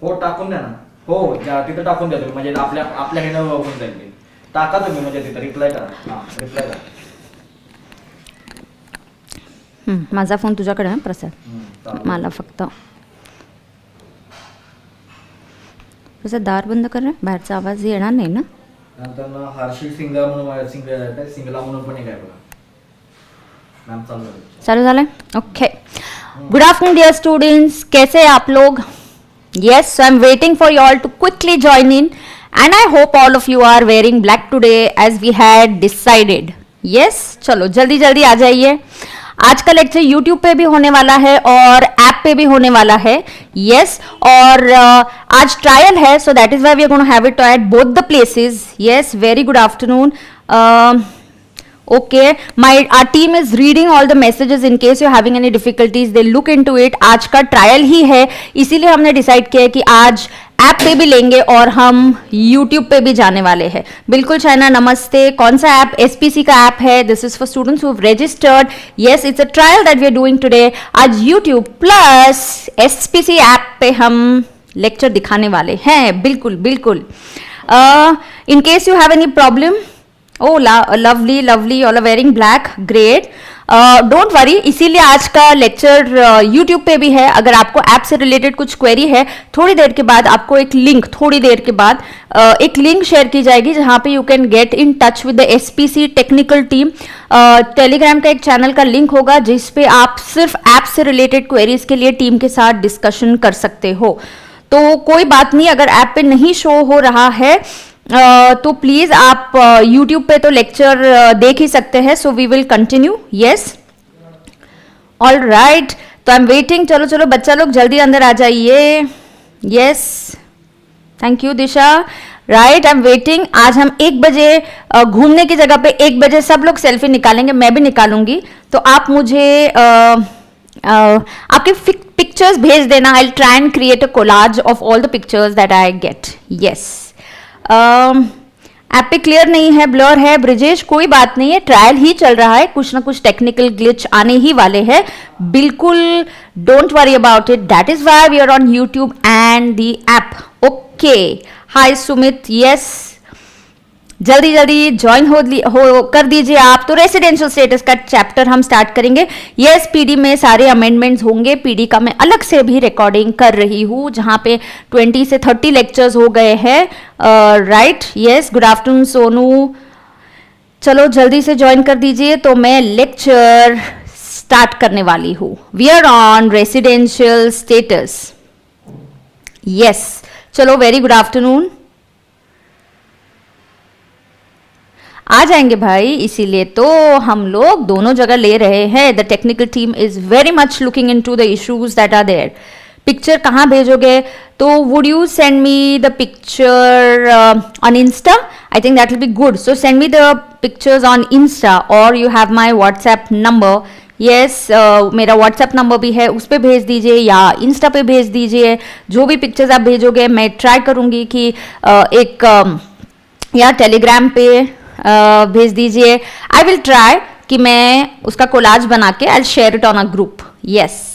हो टाकून द्या ना. हो तिथं टाकून द्या तुम्ही, म्हणजे आपल्या ह्यानं होऊन जाईल ते. टाका तुम्ही, म्हणजे तिथं रिप्लाय करा. हां रिप्लाय करा. माझा फोन तुझ्याकडे आहे प्रसाद. चालेल. मला फक्त प्रसाद दार बंद कर रे, बाहेरचा आवाज येणार नाही ना. नंतर हर्षी सिंगला म्हणून सिंगला म्हणून पण एक आहे बघा मॅम. चालू झालं. Okay. Good afternoon dear students, कैसे हैं आप लोग? Yes, so I'm waiting for you all to quickly join in and I hope all of you are wearing black today as we had decided. Yes, चलो जल्दी जल्दी आ जाइए. आज का लेक्चर YouTube पे भी होने वाला है और ऐप पे भी होने वाला है. Yes, और आज ट्रायल है, so that is why we are going to have it at both the places. Yes, very good afternoon. Okay, our team is reading all the messages in case you're having any difficulties. They look into it. आज का trial ही है, इसीलिए हमने decide किया है कि आज app पे भी लेंगे और हम YouTube पे भी जाने वाले हैं. बिल्कुल शाइना, नमस्ते. कौन सा ऐप? SPC का ऐप है. This is for students who have registered. Yes, it's a trial that we are doing today. आज YouTube प्लस SPC ऐप पे हम लेक्चर दिखाने वाले हैं. बिल्कुल बिल्कुल. In case you have any problem, oh lovely lovely, all are wearing black, great. Don't worry, इसीलिए आज का लेक्चर YouTube पे भी है. अगर आपको ऐप से रिलेटेड कुछ क्वेरी है, थोड़ी देर के बाद आपको एक लिंक, थोड़ी देर के बाद एक लिंक शेयर की जाएगी जहां पे you can get in touch with the SPC technical team. Telegram का एक चैनल का लिंक होगा जिस पे आप सिर्फ ऐप से रिलेटेड क्वेरीज के लिए टीम के साथ डिस्कशन कर सकते हो. तो कोई बात नहीं, अगर ऐप पे नहीं शो हो रहा है तो प्लीज आप YouTube पे तो लेक्चर देख ही सकते हैं. So we will continue. Yes, all right. तो आई एम वेटिंग. चलो चलो बच्चा लोग जल्दी अंदर आ जाइए. Yes, thank you Disha. Right, I am waiting. आज हम 1 बजे घूमने की जगह पे 1 बजे सब लोग सेल्फी निकालेंगे, मैं भी निकालूंगी. तो आप मुझे आपके पिक्चर्स भेज देना. I will try and create a collage of all the pictures that I get. Yes, app पे क्लियर नहीं है, ब्लर है. ब्रिजेश, कोई बात नहीं है, ट्रायल ही चल रहा है, कुछ ना कुछ टेक्निकल ग्लिच आने ही वाले हैं. बिल्कुल don't worry about it. That is why we are on YouTube and the app. Okay, hi Sumit. Yes, जल्दी जल्दी ज्वाइन हो कर दीजिए आप. तो रेसिडेंशियल स्टेटस का चैप्टर हम स्टार्ट करेंगे. यस, पीडी में सारे अमेंडमेंट्स होंगे. पीडी का मैं अलग से भी रिकॉर्डिंग कर रही हूँ जहां पे 20 से 30 लेक्चर्स हो गए हैं. Right. Yes, good afternoon Sonu. चलो जल्दी से ज्वाइन कर दीजिए. तो मैं लेक्चर स्टार्ट करने वाली हूँ. We are on residential status. Yes, चलो वेरी गुड आफ्टरनून. आ जाएंगे भाई, इसीलिए तो हम लोग दोनों जगह ले रहे हैं. The technical team is very much looking into the issues that are there. Picture कहाँ भेजोगे? तो would you send me the picture on Insta? I think that will be good. So send me the pictures on Insta और you have my WhatsApp number. Yes, मेरा WhatsApp number भी है, उस पर भेज दीजिए या इंस्टा पे भेज दीजिए. जो भी पिक्चर्स आप भेजोगे मैं ट्राई करूँगी कि एक या टेलीग्राम पे भेज दीजिए. आई विल ट्राई कि मैं उसका कोलाज बना के I share it on a group. Yes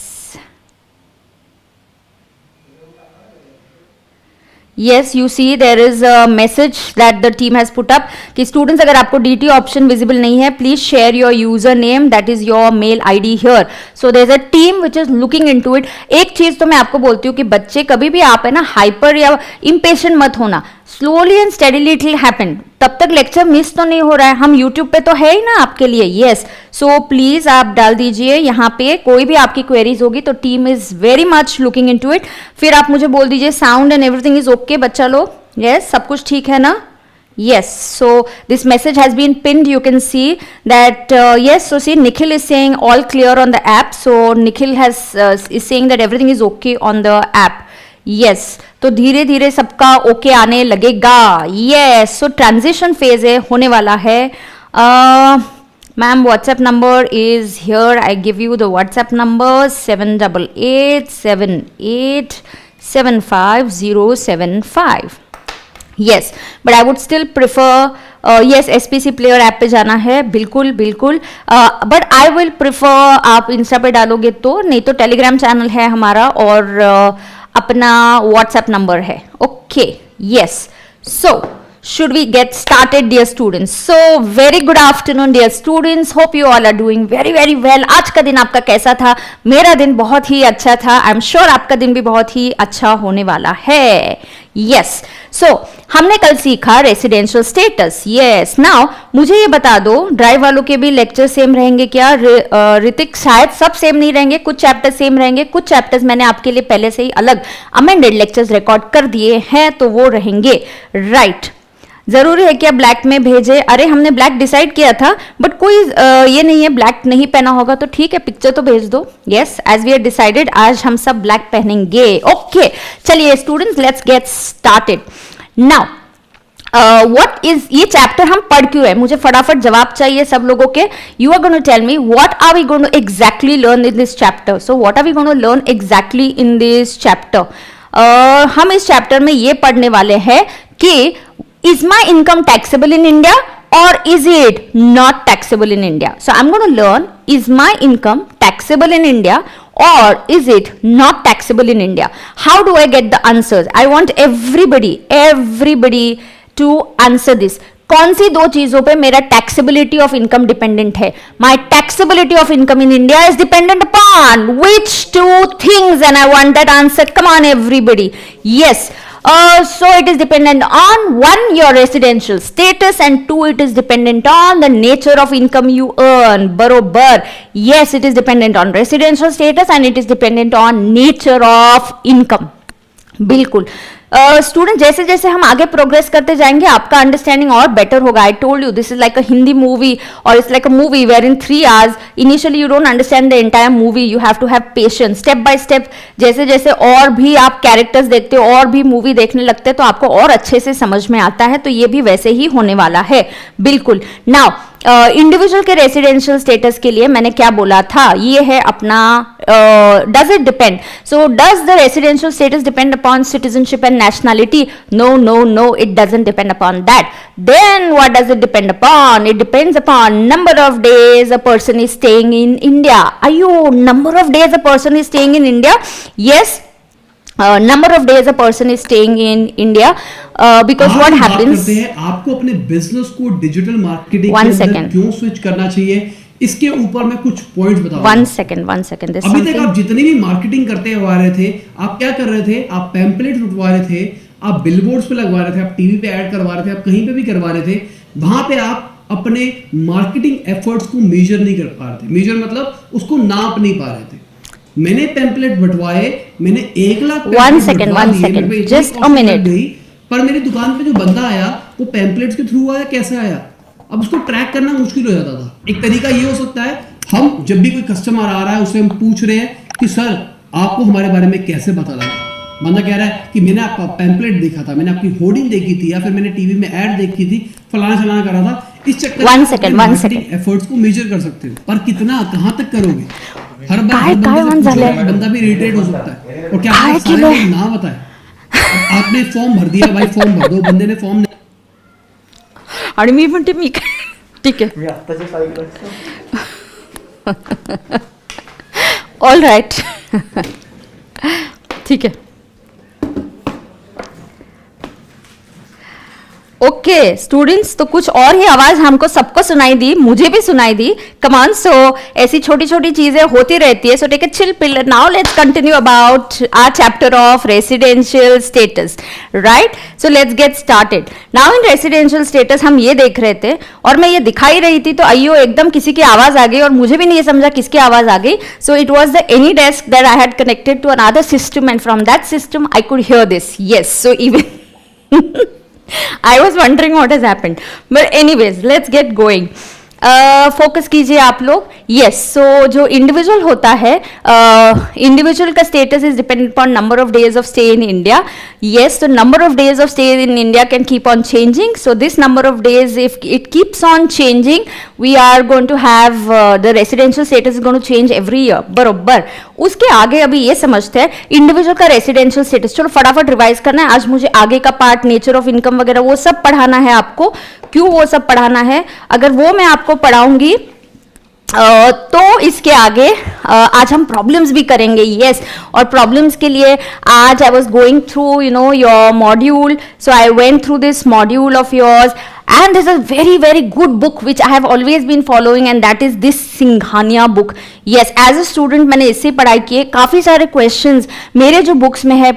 yes, you see there is a message that the team has put up कि स्टूडेंट्स, अगर आपको DT ऑप्शन विजिबल नहीं है, please share your user name, that is your mail ID here. So there is a team which is looking into it. एक चीज तो मैं आपको बोलती हूँ कि बच्चे कभी भी आप है ना हाइपर या इम्पेशेंट मत होना. Slowly and steadily it will happen. तब तक लेक्चर मिस तो नहीं हो रहा है, हम यूट्यूब पे तो है ही ना आपके लिए. यस, सो प्लीज आप डाल दीजिए यहाँ पे. कोई भी आपकी क्वेरीज होगी तो team is very much looking into it. फिर आप मुझे बोल दीजिए sound and everything is okay बच्चा लोग. यस, सब कुछ ठीक है ना? Yes, so this message has been pinned. You can see that yes. So see, Nikhil is saying all clear on the app. So Nikhil is saying that everything is okay on the app. Yes, तो धीरे धीरे सबका okay आने लगेगा. Yes, so transition phase है, होने वाला है. Ma'am, WhatsApp number is here. I give you the WhatsApp number 7887875 Yes, but I would still prefer yes, SPC player app पे जाना है. बिल्कुल बिल्कुल. बट आई विल प्रिफर, आप इंस्टा पे डालोगे तो, नहीं तो टेलीग्राम चैनल है हमारा और अपना व्हाट्सएप नंबर है. Okay, yes. So should we get started, dear students? So very good afternoon, dear students. Hope you all are doing very very well. आज का दिन आपका कैसा था? मेरा दिन बहुत ही अच्छा था. आई एम श्योर आपका दिन भी बहुत ही अच्छा होने वाला है. यस. सो हमने कल सीखा रेसिडेंशियल स्टेटस. यस. नाउ मुझे ये बता दो, ड्राइव वालों के भी लेक्चर सेम रहेंगे क्या? ऋतिक, शायद सब सेम नहीं रहेंगे, कुछ चैप्टर्स सेम रहेंगे, कुछ चैप्टर्स मैंने आपके लिए पहले से ही अलग अमेंडेड लेक्चर्स रिकॉर्ड कर दिए हैं, तो वो रहेंगे. राइट. जरूरी है क्या ब्लैक में भेजे? अरे हमने ब्लैक डिसाइड किया था, बट कोई ये नहीं है ब्लैक नहीं पहना होगा तो ठीक है, पिक्चर तो भेज दो. Yes, as we are decided आज हम सब ब्लैक पहनेंगे. ओके, चलिए students, let's get started. Now what is, ये चैप्टर हम पढ़ क्यों है? मुझे फटाफट जवाब चाहिए सब लोगों के. You are going to tell me what are we going to exactly learn in this chapter. So what are we going to learn exactly in this chapter? हम इस चैप्टर में ये पढ़ने वाले हैं कि is my income taxable in India or is it not taxable in India? So I'm going to learn, is my income taxable in India or is it not taxable in India? How do I get the answers? I want everybody to answer this. कौन सी दो चीजों पे मेरा taxability of income dependent है? My taxability of income in India is dependent upon which two things? And I want that answer. Come on everybody. Yes. So it is dependent on, one, your residential status, and two, it is dependent on the nature of income you earn. Barobar. Yes, it is dependent on residential status and it is dependent on nature of income. बिल्कुल. Student जैसे जैसे हम आगे progress करते जाएंगे आपका understanding और better होगा. I told you this is like a Hindi movie और it's like a movie where in 3 hours initially you don't understand the entire movie. You have to have patience. Step by step जैसे जैसे और भी आप characters देखते हो और भी मूवी देखने लगते हैं तो आपको और अच्छे से समझ में आता है. तो ये भी वैसे ही होने वाला है. बिल्कुल. नाउ इंडिविजुअल के रेसिडेंशियल स्टेटस के लिए मैंने क्या बोला था? ये है अपना does it depend. So does the residential status depend upon citizenship and nationality? No, it doesn't depend upon that. Then what does it depend upon? It depends upon number of days a person is staying in India. Ayo, number of days a person is staying in India? Yes, number of days a person is staying in India because what happens, आपको अपने business को digital marketing के अंदर क्यों switch करना चाहिए, इसके ऊपर मैं कुछ पॉइंट्स बताऊंगा. One second. अभी तक आप जितनी भी मार्केटिंग करते हुआ रहे थे, आप क्या कर रहे थे? आप पैम्पलेट उठवा रहे थे, आप बिलबोर्ड्स पे लगवा रहे थे, आप टीवी पे ऐड करवा रहे थे, आप कहीं पे भी करवा रहे थे. वहां पे आप अपने मार्केटिंग एफर्ट्स को मेजर नहीं कर पा रहे थे. मेजर मतलब उसको नाप नहीं पा रहे थे. मैंने पैम्पलेट बटवाए, मैंने 1 lakh one second just a minute. पर मेरी दुकान पे जो बंदा आया वो पैम्पलेट्स के थ्रू आया, कैसे आया? अब उसको ट्रैक करना मुश्किल हो जाता था. एक तरीका ये हो सकता है, हम जब भी कोई कस्टमर आ रहा है उसे हम पूछ रहे हैं कि सर आपको हमारे बारे में कैसे पता लगा? बंदा कह रहा है कि मैंने आपका पैम्पलेट देखा था, मैंने आपकी होर्डिंग देखी थी, या फिर मैंने टीवी में ऐड देखी थी, फलाना चलाना कर रहा था. इस चक्कर वन सेकंड एफर्ट्स को मेजर कर सकते हो, पर कितना, कहां तक करोगे? हर काय बंदा भी इरिटेट हो सकता है. और क्या सारे ना बताए, आपने फॉर्म भर दिया, भाई फॉर्म भर दो. बंदे ने फॉर्म आणि मी म्हणते मी काय, ठीक आहे, मी आत्ताची सायकल. All right. ठीक है. ओके स्टूडेंट्स, तो कुछ और ही आवाज हमको सबको सुनाई दी, मुझे भी सुनाई दी. कमान. सो ऐसी छोटी छोटी चीजें होती रहती है. So take a chill pill. Now let's continue about our chapter of residential status. Right. So let's get started. Now in residential status हम ये देख रहे थे और मैं ये दिखाई रही थी तो अयो एकदम किसी की आवाज आ गई और मुझे भी नहीं समझा किसकी आवाज आ गई. So it was the AnyDesk that I had connected to another system and from that system I could hear this. Yes. So even I was wondering what has happened. But anyways, let's get going. Focus कीजिए आप लोग. Yes. सो जो individual होता है, individual का status is dependent upon number of days of stay in India. Yes. so number of days of stay in India can keep on changing. So this number of days, if it keeps on changing, we are going to have the residential status is going to change every year. बरोबर. उसके आगे अभी ये समझते हैं individual का residential status. चलो फटाफट रिवाइज करना है आज मुझे. आगे का पार्ट नेचर ऑफ इनकम वगैरह वो सब पढ़ाना है आपको. क्यों वो सब पढ़ाना है? अगर वो मैं आपको पढ़ाऊंगी तो इसके आगे आज हम प्रॉब्लम्स भी करेंगे, यस। और प्रॉब्लम्स के लिए आज I was going through your module, so I went through this module of yours and there's a very good book which I have always been following and that is this Singhania book. yes, as a student मैंने इससे पढ़ाई की है, काफ़ी सारे questions मेरे जो books में है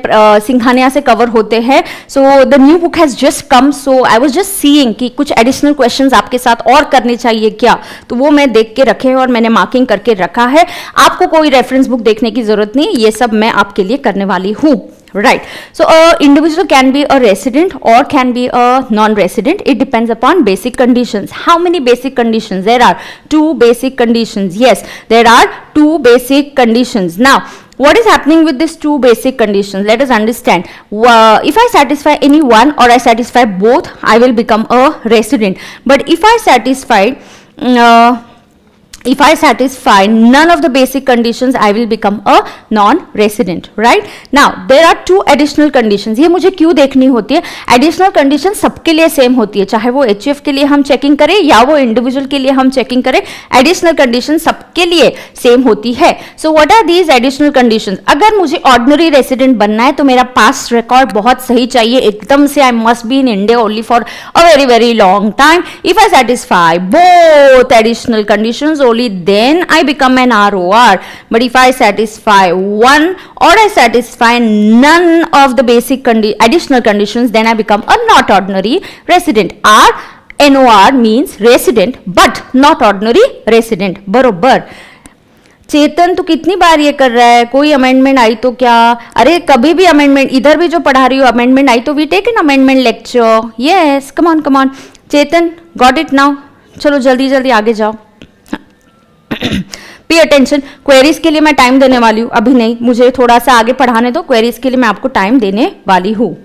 सिंघानिया से cover होते हैं. so the new book has just come, so I was just seeing कि कुछ additional questions आपके साथ और करने चाहिए क्या, तो वो मैं देख के रखे हैं और मैंने मार्किंग करके रखा है. आपको कोई रेफरेंस बुक देखने की जरूरत नहीं, ये सब मैं आपके लिए करने वाली हूँ. Right. So individual can be a resident or can be a non-resident. It depends upon basic conditions. How many basic conditions? There are 2 basic conditions. Yes, there are 2 basic conditions. Now, what is happening with these 2 basic conditions? Let us understand. If I satisfy any one or I satisfy both, I will become a resident. But if I satisfy none of the basic conditions, I will become a non-resident. Right? Now, there are 2 additional conditions. ये मुझे क्यों देखनी होती है? Additional condition सबके लिए same होती है, चाहे वो HUF के लिए हम चेकिंग करें या वो इंडिविजुअल के लिए हम चेकिंग करें. एडिशनल कंडीशन सबके लिए सेम होती है. So what are these additional conditions? अगर मुझे ऑर्डिनरी रेसिडेंट बनना है तो मेरा पास्ट रिकॉर्ड बहुत सही चाहिए, एकदम से I must be in India only for a very long time. If I satisfy both additional conditions, only then I become an ROR. But if I satisfy one or I satisfy none of the basic additional conditions, then I become a not ordinary resident. NOR means resident but not ordinary resident. बरोबर. चेतन तो कितनी बार ये कर रहा है, कोई amendment आई तो क्या? अरे कभी भी अमेंडमेंट, इधर भी जो पढ़ा रही हो अमेंडमेंट आई तो we take an amendment lecture. Yes, come on. Chetan got it now. चलो जल्दी आगे जाओ. Pay attention. क्वेरीज के लिए मैं टाइम देने वाली हूँ, अभी नहीं, मुझे थोड़ा सा आगे पढ़ाने दो. क्वेरीज के लिए मैं आपको टाइम देने वाली हूँ.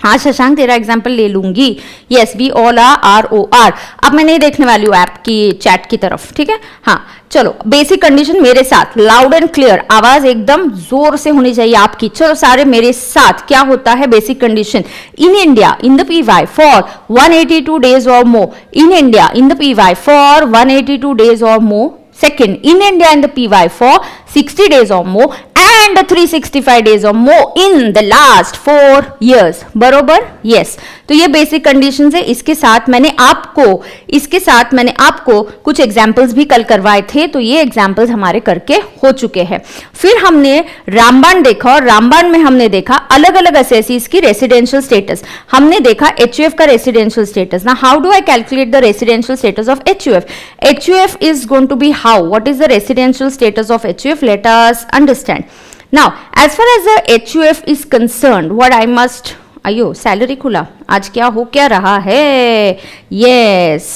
हाँ शशांक, तेरा एग्जाम्पल ले लूंगी. Yes, we all are ROR. अब मैं नहीं देखने वाली हूँ ऐप की चैट की तरफ, ठीक है? हाँ चलो, बेसिक कंडीशन मेरे साथ, लाउड एंड क्लियर, आवाज एकदम जोर से होनी चाहिए आपकी. चलो सारे मेरे साथ. क्या होता है basic condition? In India in the PY for 182 days or more. In India in the PY for 182 days or more. Second, in India in the PY for 60 days or more and 365 days or more in the last 4 years. बरोबर? Yes. तो ये basic conditions है. इसके साथ मैंने आपको कुछ examples भी कल करवाए थे, तो ये एग्जाम्पल्स हमारे करके हो चुके हैं. फिर हमने रामबाण देखा और रामबाण में हमने देखा अलग अलग असेसीज की रेसिडेंशियल स्टेटस. हमने देखा HUF का रेसिडेंशियल स्टेटस. ना how do I calculate the residential status of HUF? HUF is going to be how? What is the residential status of HUF? Let us understand. Now, as far as the HUF is concerned, what I must अयो salary खुला, आज क्या हो क्या रहा है? Yes,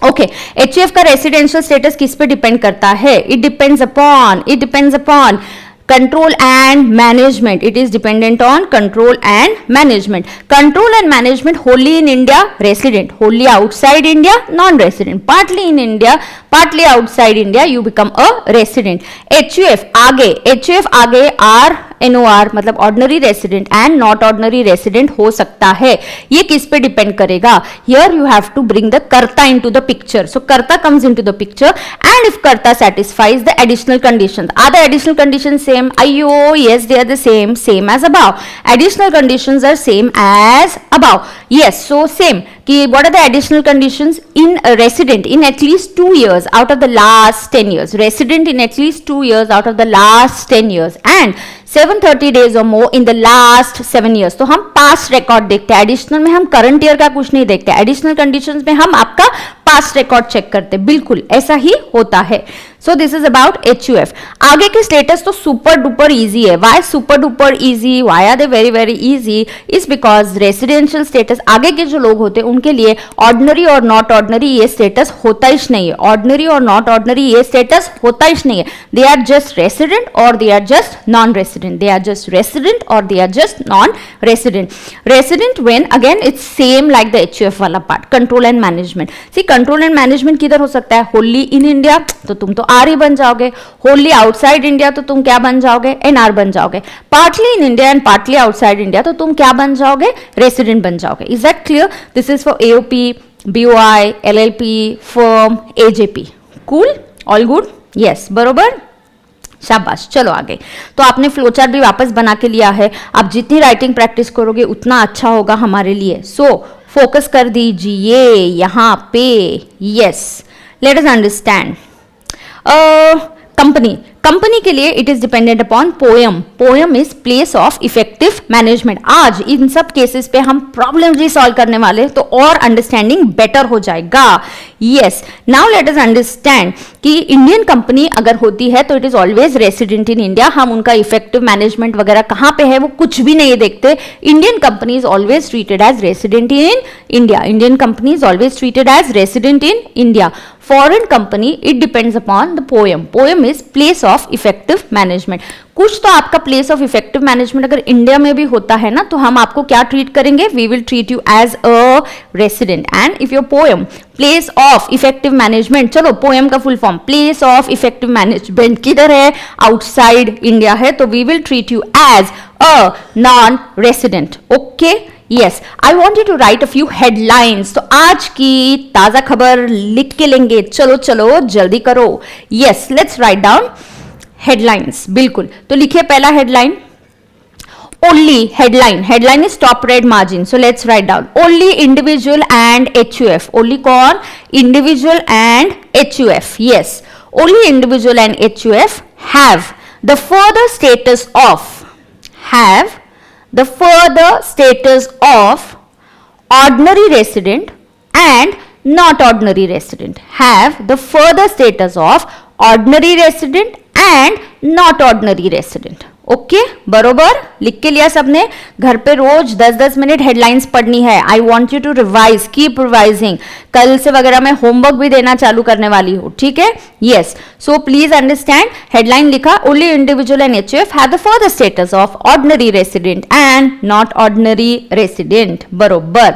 okay. HUF का residential status किस पे डिपेंड करता है? It depends upon control and management. It is dependent on control and management. Control and management wholly in India resident, wholly outside India non-resident. Partly in India, partly outside India you become a resident. HUF आगे NOR मतलब ordinary resident and not ordinary resident हो सकता है. ये किस पे depend करेगा? Here you have to bring the karta into the picture. So karta comes into the picture and if karta satisfies the additional conditions. Are the additional conditions same? Ayyo, yes, they are the same as above. Additional conditions are same as above. Yes, so same. कि what are the additional conditions? In a resident in at least 2 years out of the last 10 years. Resident in at least 2 years out of the last 10 years and 730 days or more in the last 7 years. तो हम past record देखते हैं. Additional में हम current year का कुछ नहीं देखते. एडिशनल कंडीशंस में हम आपका पास्ट रिकॉर्ड चेक करते हैं. बिल्कुल ऐसा ही होता है. So this is about HUF. आगे के स्टेटस तो सुपर डुपर इजी है. Why super duper easy? Why are they very easy? Is because residential status आगे के जो लोग होते हैं उनके लिए ऑर्डिनरी और नॉट ऑर्डिनरी ये स्टेटस होता ही नहीं है. ऑर्डिनरी और नॉट ऑर्डिनरी ये स्टेटस होता ही नहीं है. दे आर जस्ट रेसिडेंट और they are just non resident. They are just resident और they are just non resident. Resident when again it's same like the HUF वाला part. Control and management. See control and management किधर हो सकता है? Holi in India तो तुम तो RE बन जाओगे. होली आउटसाइड इंडिया तो तुम क्या बन जाओगे? NR बन जाओगे. Partly in India and partly outside India तो तुम क्या बन जाओगे? रेसिडेंट बन जाओगे. Is that clear? This is for AOP, BOI, LLP, firm, AJP. Cool, all good, yes, बरोबर, शाबाश। चलो आगे। तो आपने फ्लोचार्ट भी वापस बना के लिया है। आप जितनी राइटिंग प्रैक्टिस करोगे उतना अच्छा होगा हमारे लिए। सो फोकस कर दीजिए यहाँ पे, yes. Late us understand company के लिए it is dependent upon poem is place of effective management. आज इन सब केसेस पे हम प्रॉब्लम भी सॉल्व करने वाले, तो और अंडरस्टैंडिंग बेटर हो जाएगा। Yes, now let us understand कि इंडियन कंपनी अगर होती है तो it is always resident in India. हम उनका इफेक्टिव मैनेजमेंट वगैरह कहाँ पे है वो कुछ भी नहीं देखते। Indian company is always treated as resident in India. Indian company is always treated as resident in India. Foreign company it depends upon the POEM is place of effective management. कुछ तो आपका प्लेस ऑफ इफेक्टिव मैनेजमेंट अगर India में भी होता है ना, तो हम आपको क्या ट्रीट करेंगे, we will treat you as a resident. And if your POEM place of effective management, चलो पोयम का full form place of effective management किधर है, आउटसाइड इंडिया है, तो we will treat you as a non resident. Okay, yes, I want you to write a few headlines. तो आज की ताजा खबर लिख के लेंगे, चलो चलो जल्दी करो। Yes, let's write down headlines. बिल्कुल, तो लिखिए पहला headline, only headline is top red margin. So let's write down only individual and HUF। Only कौन, individual and HUF। Yes, only individual and HUF have the further status of ordinary resident and not ordinary resident. Have the further status of ordinary resident and not ordinary resident. Okay, बरोबर लिख के लिया सबने। घर पे रोज 10-10 minute headlines पढ़नी है। I want you to revise, keep revising. कल से वगैरह मैं होमवर्क भी देना चालू करने वाली हूँ, ठीक है। Yes, so please understand, headline लिखा only individual and HUF have the further status of ordinary resident and not ordinary resident, बरोबर।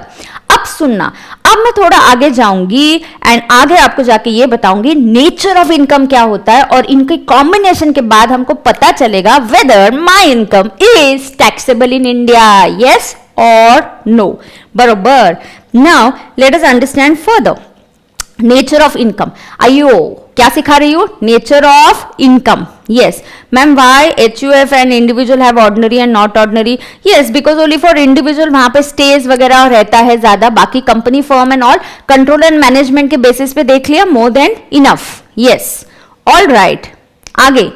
अब सुनना, अब मैं थोड़ा आगे जाऊंगी एंड आगे आपको जाके ये बताऊंगी नेचर ऑफ इनकम क्या होता है, और इनके कॉम्बिनेशन के बाद हमको पता चलेगा whether my income is taxable in India, yes और नो, बरोबर। Now let us understand further nature of income. आइयो, क्या सिखा रही हूँ, nature of income. Yes ma'am, why HUF and individual have ordinary and not ordinary? Yes, because only for individual वहां पे stage वगैरह रहता है ज्यादा, बाकी company firm and all control and management के बेसिस पे देख लिया, more than enough. Yes, all right, आगे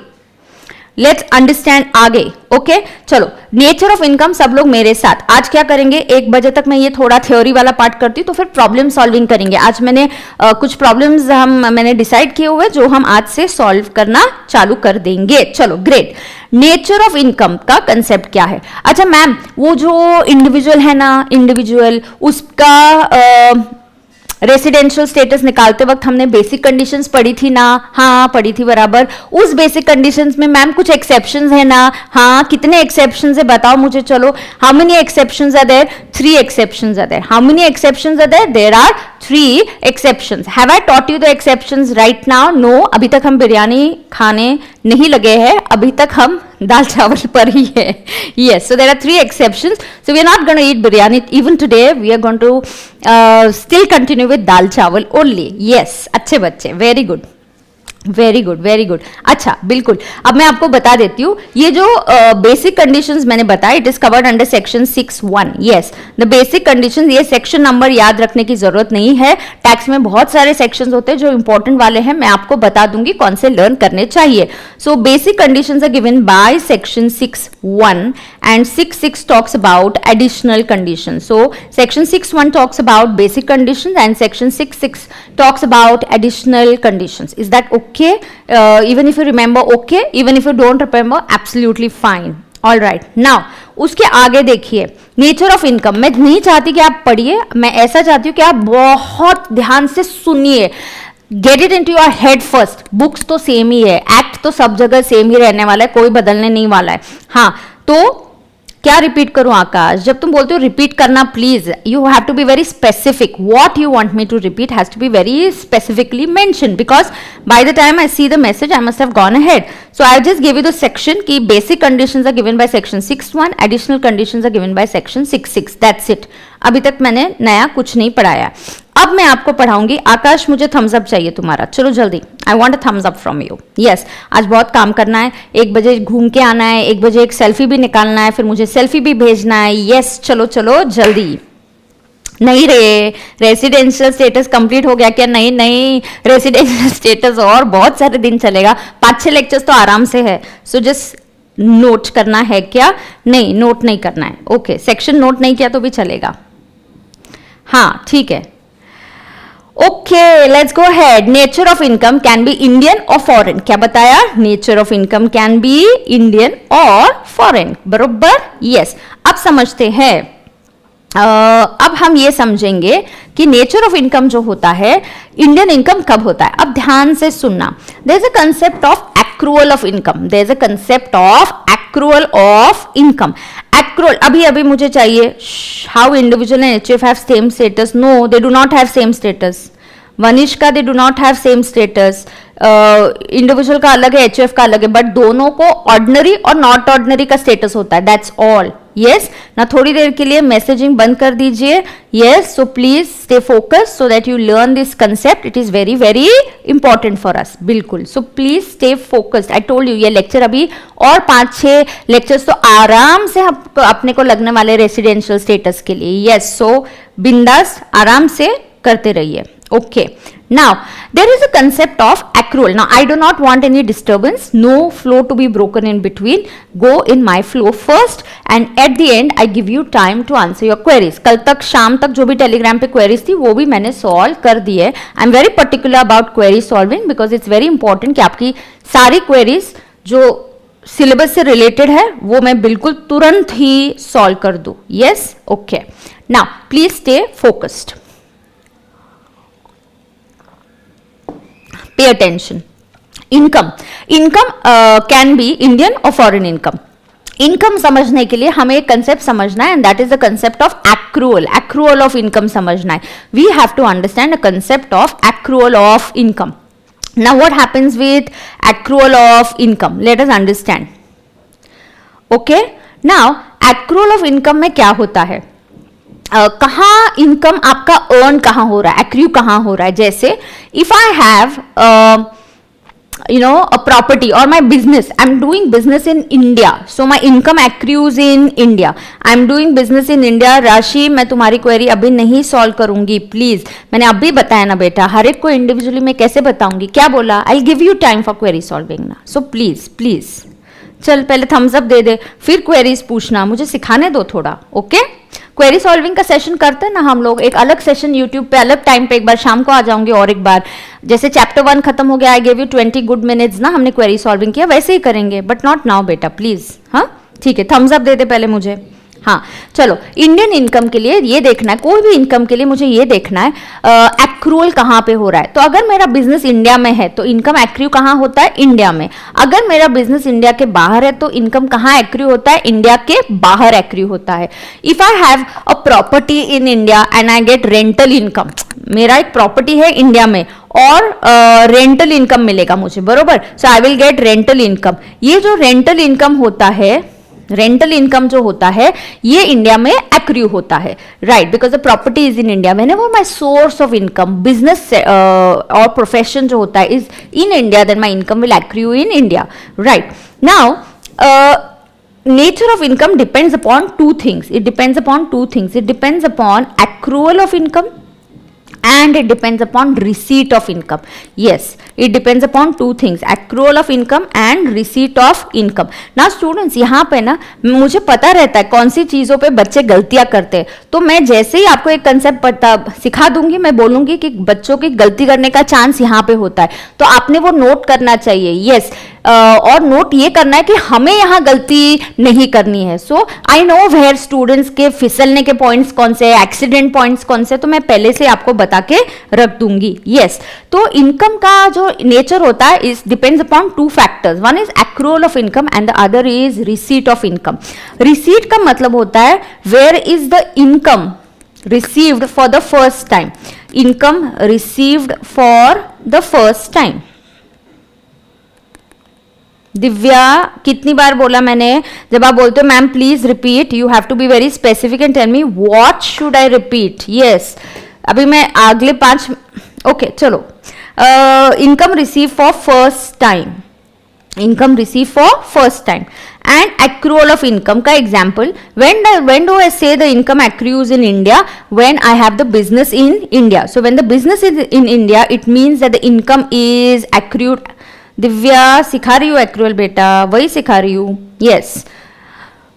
लेट्स अंडरस्टैंड आगे। ओके, चलो नेचर ऑफ इनकम सब लोग मेरे साथ। आज क्या करेंगे, 1 बजे तक मैं ये थोड़ा थ्योरी वाला पार्ट करती हूँ, तो फिर प्रॉब्लम सॉल्विंग करेंगे। आज मैंने कुछ प्रॉब्लम्स मैंने डिसाइड किए हुए जो हम आज से सॉल्व करना चालू कर देंगे। चलो ग्रेट। नेचर ऑफ इनकम का कंसेप्ट क्या है? अच्छा मैम, वो जो इंडिविजुअल है ना, इंडिविजुअल उसका रेसिडेंशियल स्टेटस निकालते वक्त हमने बेसिक कंडीशंस पढ़ी थी ना? हाँ पढ़ी थी, बराबर। उस बेसिक कंडीशंस में मैम कुछ एक्सेप्शंस है ना? हाँ, कितने एक्सेप्शंस है बताओ मुझे। चलो, how many exceptions are there? 3 exceptions are there. How many exceptions are there? There are 3 exceptions. Have I taught you the exceptions right now? No, अभी तक हम बिरयानी खाने नहीं लगे हैं, अभी तक हम दाल चावल पर ही है। Yes, so there are 3 exceptions. So we are not going to eat biryani even today. We are going to still continue with dal chawal only. Yes, अच्छे बच्चे, very good. Very good, very good. अच्छा, बिल्कुल। अब मैं आपको बता देती हूँ, ये जो बेसिक कंडीशंस मैंने बताया, it is covered under section 6(1). Yes, the basic conditions, ये सेक्शन नंबर याद रखने की जरूरत नहीं है। टैक्स में बहुत सारे सेक्शंस होते हैं जो इंपॉर्टेंट वाले हैं, मैं आपको बता दूंगी कौन से लर्न करने चाहिए। So basic conditions are given by section 6(1) and 6(6) talks about additional condition. So section 6(1) talks about basic conditions and section 6(6) talks about additional conditions. Is that okay? Even if you remember, okay. Even if you don't remember, absolutely fine. All right. Now, उसके आगे देखिए, nature of income. मैं नहीं चाहती कि आप पढ़िए, मैं ऐसा चाहती हूँ कि आप बहुत ध्यान से सुनिए। Get it into your head first. Books तो सेम ही है, एक्ट तो सब जगह सेम ही रहने वाला है, कोई बदलने नहीं वाला है। हाँ, तो क्या रिपीट करूं आकाश? जब तुम बोलते हो रिपीट करना, please you have to be very specific. What you want me to repeat has to be very specifically mention, because by the time I see the message I must have gone ahead. So I just give you the section की basic conditions are given by section 6(1), additional conditions are given by section 6(6). That's it. अभी तक मैंने नया कुछ नहीं पढ़ाया। अब मैं आपको पढ़ाऊंगी। आकाश, मुझे थम्स अप चाहिए तुम्हारा। चलो जल्दी, I want a thumbs up from you. Yes, आज बहुत काम करना है, 1 बजे घूम के आना है, 1 बजे एक सेल्फी भी निकालना है, फिर मुझे सेल्फी भी भेजना है। यस, चलो चलो जल्दी। नहीं रे, रेसिडेंशियल स्टेटस कंप्लीट हो गया क्या? नहीं नहीं, रेसिडेंशियल स्टेटस और बहुत सारे दिन चलेगा, 5-6 लेक्चर्स तो आराम से है। सो जस्ट नोट करना है क्या? नहीं, नोट नहीं करना है। ओके, सेक्शन नोट नहीं किया तो भी चलेगा। हाँ ठीक है, okay let's go ahead. Nature of income can be Indian और फॉरेन। क्या बताया? Nature of income can be Indian और फॉरेन, बरोबर। यस, अब समझते हैं। अब हम ये समझेंगे कि नेचर ऑफ इनकम जो होता है, इंडियन इनकम कब होता है। अब ध्यान से सुनना, there is a concept of accrual of income. There is a concept of accrual of income. Accrual, अभी अभी मुझे चाहिए how individual and HUF have same status. No, they do not have same status. Vanishka, they do not have same status. Individual का अलग है, HUF का अलग है, बट दोनों को ऑर्डिनरी और नॉट ऑर्डिनरी का स्टेटस होता है। That's all. यस ना, थोड़ी देर के लिए मैसेजिंग बंद कर दीजिए। Yes, so please stay focus so that you learn this concept. It is very very important for us. बिल्कुल, so please stay focused. I told you, ये लेक्चर अभी और 5-6 लेक्चर्स तो आराम से अपने को लगने वाले रेसिडेंशियल स्टेटस के लिए। यस, सो बिंदास आराम से करते रहिए। Okay, now there is a concept of accrual. Now I do not want any disturbance, no flow to be broken in between. Go in my flow first and at the end I give you time to answer your queries. कल तक शाम तक जो भी Telegram पे queries थी वो भी मैंने solve कर दी है। I'm very particular about query solving because it's very important कि आपकी सारी queries जो सिलेबस से रिलेटेड है वो मैं बिल्कुल तुरंत ही solve कर दूँ। Yes, okay. Now please stay focused. Pay attention. Income can be Indian or foreign income. Income समझने के लिए हमें एक कंसेप्ट समझना है, and that is the concept of accrual. Accrual of income समझना है। We have to understand the concept of accrual of income. Now what happens with accrual of income? Let us understand. Okay, now accrual of income में क्या होता है? कहाँ income आपका earn कहाँ हो रहा है, एक्रू कहाँ हो रहा है? जैसे if I have a property or my business, I'm doing business in India, so my income accrues in India. I'm doing business in India. राशि, मैं तुम्हारी क्वेरी अभी नहीं सॉल्व करूंगी प्लीज। मैंने अभी बताया ना बेटा, हर एक को इंडिविजुअली मैं कैसे बताऊंगी? क्या बोला? I give you time for query solving ना। सो प्लीज प्लीज चल पहले थम्स अप दे दे, फिर क्वेरीज पूछना, मुझे सिखाने दो थोड़ा। ओके, क्वेरी सॉल्विंग का सेशन करते हैं ना हम लोग, एक अलग सेशन यूट्यूब पे अलग टाइम पे, एक बार शाम को आ जाऊंगी और एक बार जैसे चैप्टर 1 खत्म हो गया, आई गिव यू 20 गुड मिनट्स ना, हमने क्वेरी सॉल्विंग किया, वैसे ही करेंगे, बट नॉट नाउ बेटा प्लीज। हाँ ठीक है, थम्स अप दे दे पहले मुझे। हाँ चलो, इंडियन इनकम के लिए ये देखना है, कोई भी इनकम के लिए मुझे ये देखना है एक्रूअल कहाँ पे हो रहा है। तो अगर मेरा बिजनेस इंडिया में है तो इनकम एक्रू कहाँ होता है? इंडिया में। अगर मेरा बिजनेस इंडिया के बाहर है तो इनकम कहाँ एक्रू होता है? इंडिया के बाहर एक्रू होता है। If I have a property in India and I get rental income, मेरा एक प्रॉपर्टी है इंडिया में और रेंटल इनकम मिलेगा मुझे, बरोबर। So I will get rental income. ये जो रेंटल इनकम होता है, रेंटल इनकम जो होता है ये इंडिया में एक्रू होता है, right, because the property is in India. Whenever my source of income, business और प्रोफेशन जो होता है is in India, then my income will accrue in India, right. Now nature of income depends upon two things. It depends upon two things. It depends upon accrual of income and it depends upon receipt of income. Yes, it depends upon two things, accrual of income and receipt of income. Now students, यहाँ पे ना मुझे पता रहता है कौन सी चीज़ों पे बच्चे गलतियाँ करते हैं, तो मैं जैसे ही आपको एक कंसेप्ट पता सिखा दूंगी, मैं बोलूंगी कि बच्चों की गलती करने का चांस यहाँ पे होता है, तो आपने वो नोट करना चाहिए। यस, और नोट ये करना है कि हमें यहाँ गलती नहीं करनी है। So I know where students के फिसलने के पॉइंट्स कौन से, एक्सीडेंट पॉइंट्स कौन से, तो मैं पहले से आपको बता के रख दूंगी। यस, तो इनकम का जो नेचर होता है is depends upon two factors, one is accrual of income and the other is receipt of income. Receipt का मतलब होता है where is the income received for the first time, income received for the first time. Divya, कितनी बार बोला मैंने? जब आप बोलते हो ma'am please repeat, you have to be very specific and tell me what should I repeat. Yes, अभी मैं अगले 5 ओके चलो, income received for first time, income received for first time. And accrual of income का example, when do I say the income accrues in India? When I have the business in India. So when the business is in India, it means that the income is accrued. Divya सिखा रही हूँ accrual बेटा, वही सिखा रही हूँ. Yes.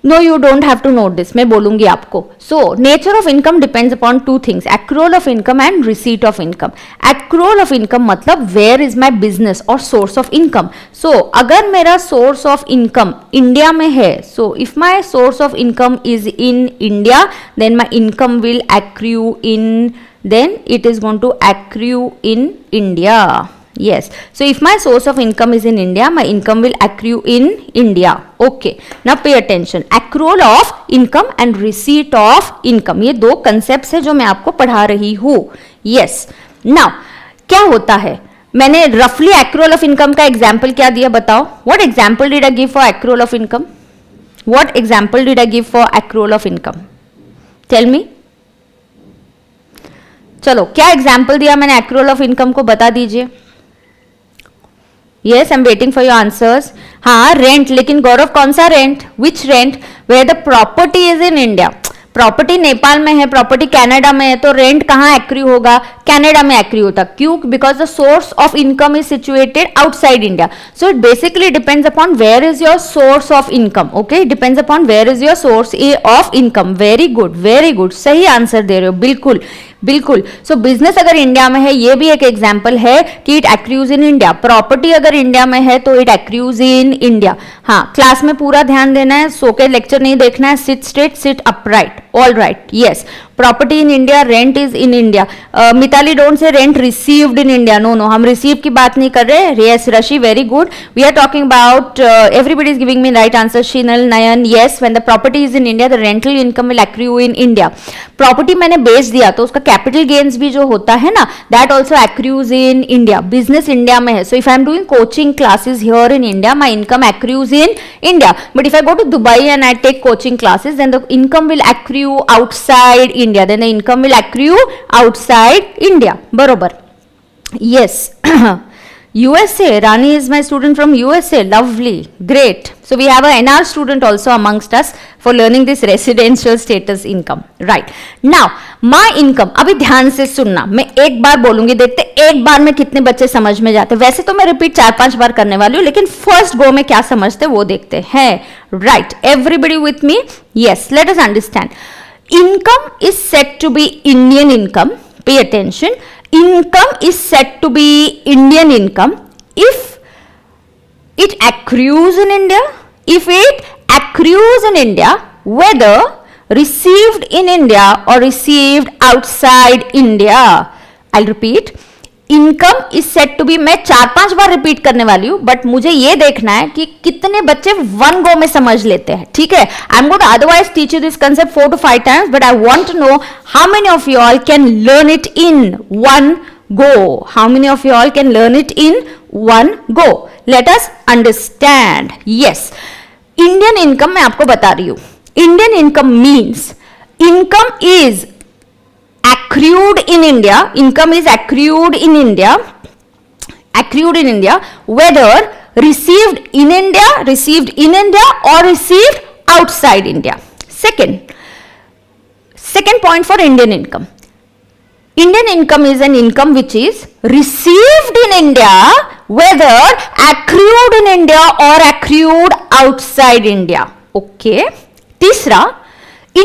No, you don't have to note this. मैं बोलूंगी आपको. So, nature of income depends upon two things: accrual of income and receipt of income. Accrual of income मतलब where is my business or source of income. So, अगर मेरा source of income India में है, so if my source of income is in India, then my income will accrue in, then it is going to accrue in India. Yes. So if my source of income is in India, my income will accrue in India. Okay. Now pay attention. Accrual of income and receipt of income. ये दो concepts है जो मैं आपको पढ़ा रही हूँ. Yes. Now क्या होता है? मैंने roughly accrual of income का example क्या दिया बताओ? What example did I give for accrual of income? What example did I give for accrual of income? Tell me. चलो क्या example दिया मैंने accrual of income को बता दीजिए. Yes, I'm waiting for your answers. हाँ रेंट, लेकिन गौरव कौन सा rent? Which rent? Where the property is in India. Property Nepal में है, प्रॉपर्टी कनाडा में है, तो रेंट कहाँ एक्री होगा? कनाडा में एक्री होता. क्यों? Because the source of income is situated outside India. So it basically depends upon where is your source of income. Okay, depends upon where is your source of income. Very good, very good, सही answer दे रहे हो. बिल्कुल बिल्कुल. सो business अगर India में है, ये भी एक एग्जांपल है कि it accrues in India. Property अगर इंडिया में है तो इट एक्रूज इन इंडिया. हाँ, क्लास में पूरा ध्यान देना है, सो के लेक्चर नहीं देखना है. Sit straight, sit upright. All right. Yes, property in India, rent is in India. Mitali don't say rent received in India. No no, हम रिसीव की बात नहीं कर रहे. Yes Rashi, very good. We are talking about everybody is giving me right answer. Sheenal, Nayan, yes, when the property is in India the rental income will accrue in India. Property मैंने बेच दिया तो उसका कैपिटल गेन्स भी जो होता है ना, that also accrues in India. Business India में है, so if I am doing coaching classes here in India, my income accrues in India. But if I go to Dubai and I take coaching classes, then the income will accrue outside India. Then the income will accrue outside India. बरोबर. Yes. USA, Rani is my student from USA. Lovely, great. So we have a NR student also amongst us for learning this residential status income. Right. Now, my income. अभी ध्यान से सुनना, मैं एक बार बोलूंगी, देखते एक बार में कितने बच्चे समझ में जाते. वैसे तो मैं रिपीट 4-5 बार करने वाली हूँ, लेकिन फर्स्ट गो में क्या समझते वो देखते हैं. Right. Everybody with me? Yes. Let us understand. Income is said to be Indian income. Pay attention. Income is said to be Indian income if it accrues in India, if it accrues in India, whether received in India or received outside India. I'll repeat. Income is set to be, मैं 4-5 बार repeat करने वाली हूं, but मुझे ये देखना है कि कितने बच्चे वन गो में समझ लेते हैं. ठीक है, I am going to otherwise teach you this concept 4 to 5 times, but I want to know how many of you all can learn it in one go. How many of you all can learn it in one go? Let us understand. Yes, Indian income मैं आपको बता रही हूं. Indian income means income is accrued in India. Income is accrued in India. Accrued in India, whether received in India or received outside India. Second point for Indian income. Indian income is an income which is received in India, whether accrued in India or accrued outside India. Okay. तीसरा,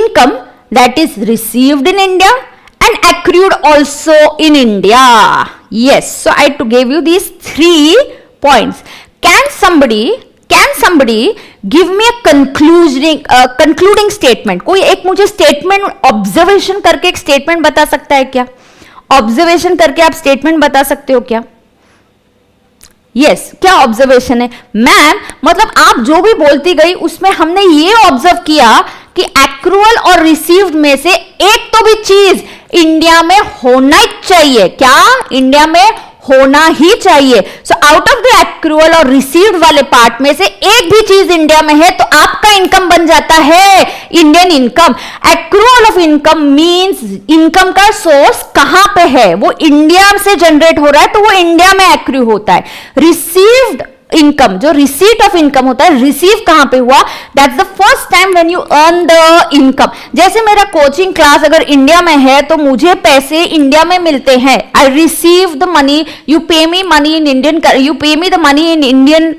income that is received in India and accrued also in India. Yes, so I gave you these 3 points. Can somebody give me a concluding statement? कोई एक मुझे statement observation करके एक statement बता सकता है क्या? Observation करके आप statement बता सकते हो क्या? Yes, क्या ऑब्जर्वेशन है मैम? मतलब आप जो भी बोलती गई उसमें हमने ये ऑब्जर्व किया कि एक्रूअल और रिसीव्ड में से एक तो भी चीज इंडिया में होना ही चाहिए. क्या इंडिया में होना ही चाहिए. So out of the accrual और रिसीव्ड वाले पार्ट में से एक भी चीज इंडिया में है तो आपका इनकम बन जाता है Indian income. Accrual of income means income का सोर्स कहां पे है, वो इंडिया से जनरेट हो रहा है तो वो इंडिया में एक्रू होता है. रिसीव्ड इनकम, जो रिसीट ऑफ इनकम होता है, रिसीव कहां पे हुआ, that's the first time when you earn the income. जैसे मेरा कोचिंग क्लास अगर इंडिया में है तो मुझे पैसे इंडिया में मिलते हैं. I receive the money, you pay me money in Indian, you pay me the money in Indian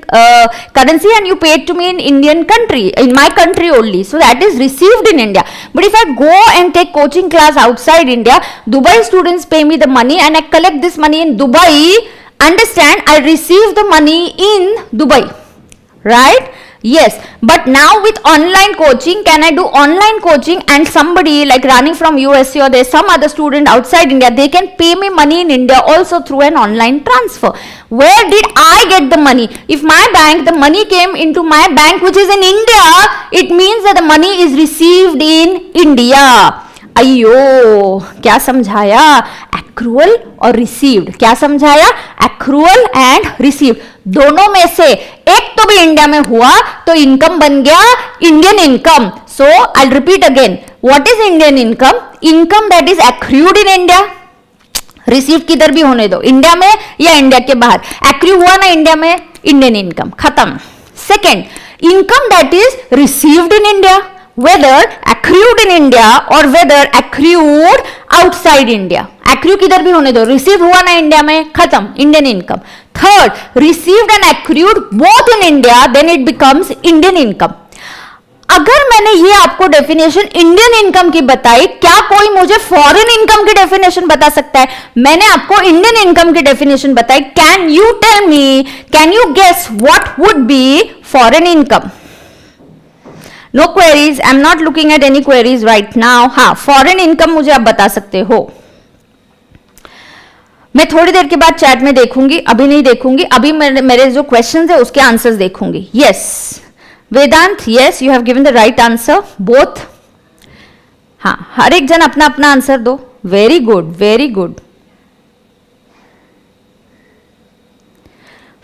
currency and you pay to me in Indian country, in my country only. So that is received in India. But if I go and take coaching class outside India, Dubai students pay me the money and I collect this money in Dubai. Understand, I receive the money in Dubai, right? Yes, but now with online coaching, can I do online coaching and somebody like running from USA or there's some other student outside India, they can pay me money in India also through an online transfer. Where did I get the money? If my bank, the money came into my bank which is in India, it means that the money is received in India. अयो क्या समझाया, accrual और received. क्या समझाया, accrual and received. दोनों में से एक तो भी इंडिया में हुआ तो इनकम बन गया Indian income. So I repeat again, what is Indian income? Income that is accrued in India. Receive किधर भी होने दो, इंडिया में या इंडिया के बाहर, एक्रू हुआ ना इंडिया में, इंडियन इनकम खत्म. Second, income that is received in India, whether accrued in India or whether accrued outside India. Accrue किधर भी होने दो, रिसीव हुआ ना इंडिया में, खत्म, Indian income. Third, received and accrued both in India, then it becomes Indian income. अगर मैंने ये आपको डेफिनेशन इंडियन इनकम की बताई, क्या कोई मुझे फॉरेन इनकम की डेफिनेशन बता सकता है? मैंने आपको इंडियन इनकम की डेफिनेशन बताई. Can you tell me, can you guess what would be foreign income? No queries, I'm not looking at any queries right now. हाँ, फॉरेन इनकम मुझे आप बता सकते हो. मैं थोड़ी देर के बाद चैट में देखूंगी, अभी नहीं देखूंगी. अभी मेरे जो क्वेश्चंस है उसके आंसर्स देखूंगी. Yes Vedant, yes you have given the right answer both. हाँ, हर एक जन अपना अपना आंसर दो. Very good, very good.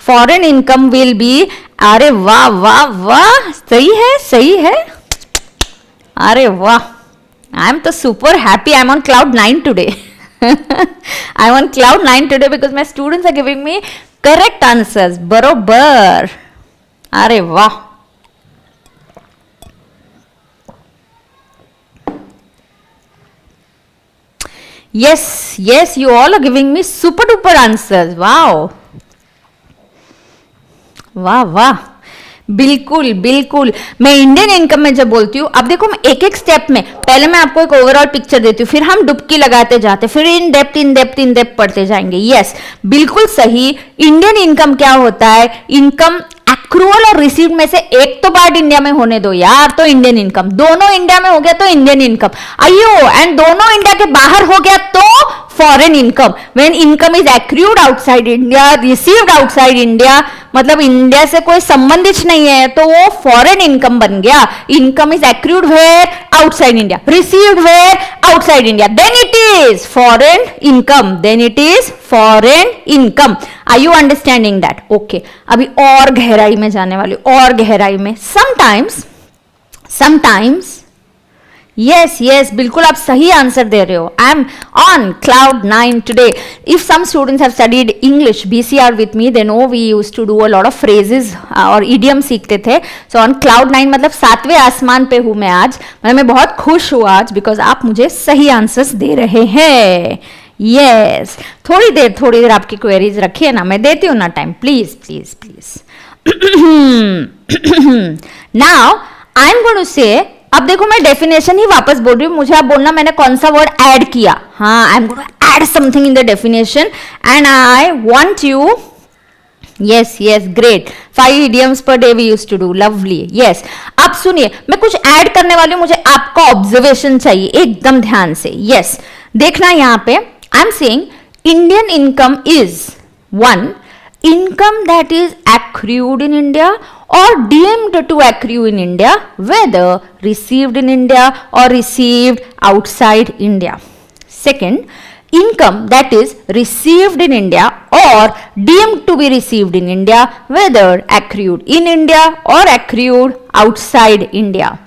Foreign income will be, अरे वाह वाह वाह, सही है, सही है. अरे वाह, आई एम तो super happy. I am on cloud 9 today. I am on cloud 9 today because my students are giving me correct answers. बरोबर. अरे वाह. yes yes you all are giving me super duper answers. wow. वाह वाह, बिल्कुल बिल्कुल. मैं Indian income में जब बोलती हूँ, अब देखो मैं एक एक स्टेप में, पहले मैं आपको एक ओवरऑल पिक्चर देती हूँ, फिर हम डुबकी लगाते जाते, फिर in depth in depth in depth पढ़ते जाएंगे. यस, बिल्कुल सही. इंडियन इनकम क्या होता है? इनकम एक्रूअल और रिसीव्ड में से एक तो पार्ट इंडिया में होने दो यार, तो इंडियन इनकम. दोनों इंडिया में हो गया तो इंडियन इनकम. अयो, एंड दोनों इंडिया के बाहर हो गया तो foreign income. When income is accrued outside India, received outside India, मतलब इंडिया से कोई संबंधित नहीं है तो वो फॉरेन इनकम बन गया. Income is accrued where, outside India, received where, outside India, then it is foreign income, then it is foreign income. Are you understanding that? Okay, अभी और गहराई में जाने वाली, और गहराई में. समटाइम्स yes yes बिल्कुल आप सही आंसर दे रहे हो. I am on cloud 9 today. If some students have studied English BCR with me, they know we used to do a lot of phrases और इडियम सीखते थे. सो ऑन क्लाउड 9 मतलब 7वें आसमान पे हूं मैं आज. मतलब मैं बहुत खुश हूं आज बिकॉज आप मुझे सही आंसर्स दे रहे हैं. यस, थोड़ी देर आपकी क्वेरीज रखिए ना, मैं देती हूँ ना time. Please please please. Now I am going to say, अब देखो मैं डेफिनेशन ही वापस बोल रही हूँ, मुझे आप बोलना मैंने कौन सा वर्ड ऐड किया. हाँ, I am going to add something in the definition and I want you. Yes yes, great. 5 idioms per day we used to do. lovely. yes, अब सुनिए, मैं कुछ ऐड करने वाली हूँ, मुझे आपका ऑब्जर्वेशन चाहिए एकदम ध्यान से. यस, देखना यहाँ पे, I am saying Indian income is 1 income that is accrued in India or deemed to accrue in India, whether received in India or received outside India. Second, income that is received in India or deemed to be received in India, whether accrued in India or accrued outside India.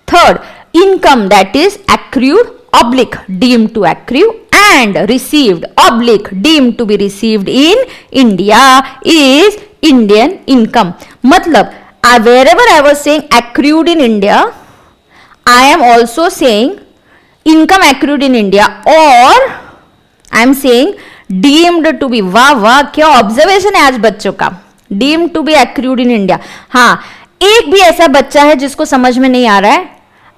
Third, income that is accrued oblique deemed to accrue and received oblique deemed to be received in India is Indian income. मतलब wherever I was saying accrued in India, I am also saying income accrued in India, or I am saying deemed to be. वाह वाह, क्या observation है आज बच्चों का. deemed to be accrued in India. हाँ, एक भी ऐसा बच्चा है जिसको समझ में नहीं आ रहा है,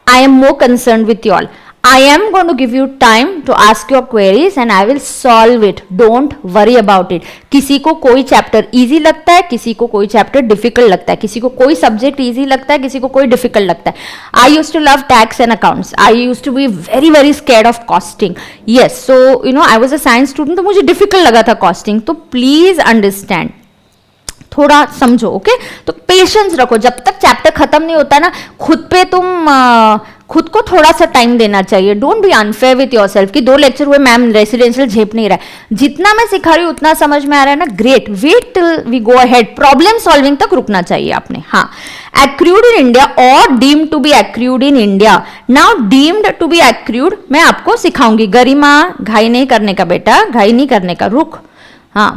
I am more concerned with you all. I am going to give you time to ask your queries and I will solve it. Don't worry about it. किसी को कोई चैप्टर इजी लगता है, किसी को कोई चैप्टर डिफिकल्ट लगता है, किसी को कोई सब्जेक्ट इजी लगता है, किसी को कोई डिफिकल्ट लगता है. I used to love tax and accounts. I used to be very scared of costing. Yes, so I was a science student, तो मुझे डिफिकल्ट लगा था कॉस्टिंग. तो प्लीज अंडरस्टैंड, थोड़ा समझो. ओके, तो पेशेंस रखो. जब तक चैप्टर खत्म नहीं होता ना, खुद पे तुम खुद को थोड़ा सा टाइम देना चाहिए. Don't be unfair with yourself कि 2 लेक्चर हुए, मैम रेसिडेंशियल झेप नहीं रहा है. जितना मैं सिखा रही हूँ उतना समझ में आ रहा है ना, great. Wait till we go ahead. Problem solving तक रुकना चाहिए आपने. हाँ, accrued in India or deemed to be accrued in India. Now deemed to be accrued मैं आपको सिखाऊंगी. गरिमा, घाई नहीं करने का बेटा, घाई नहीं करने का, रुक. हाँ,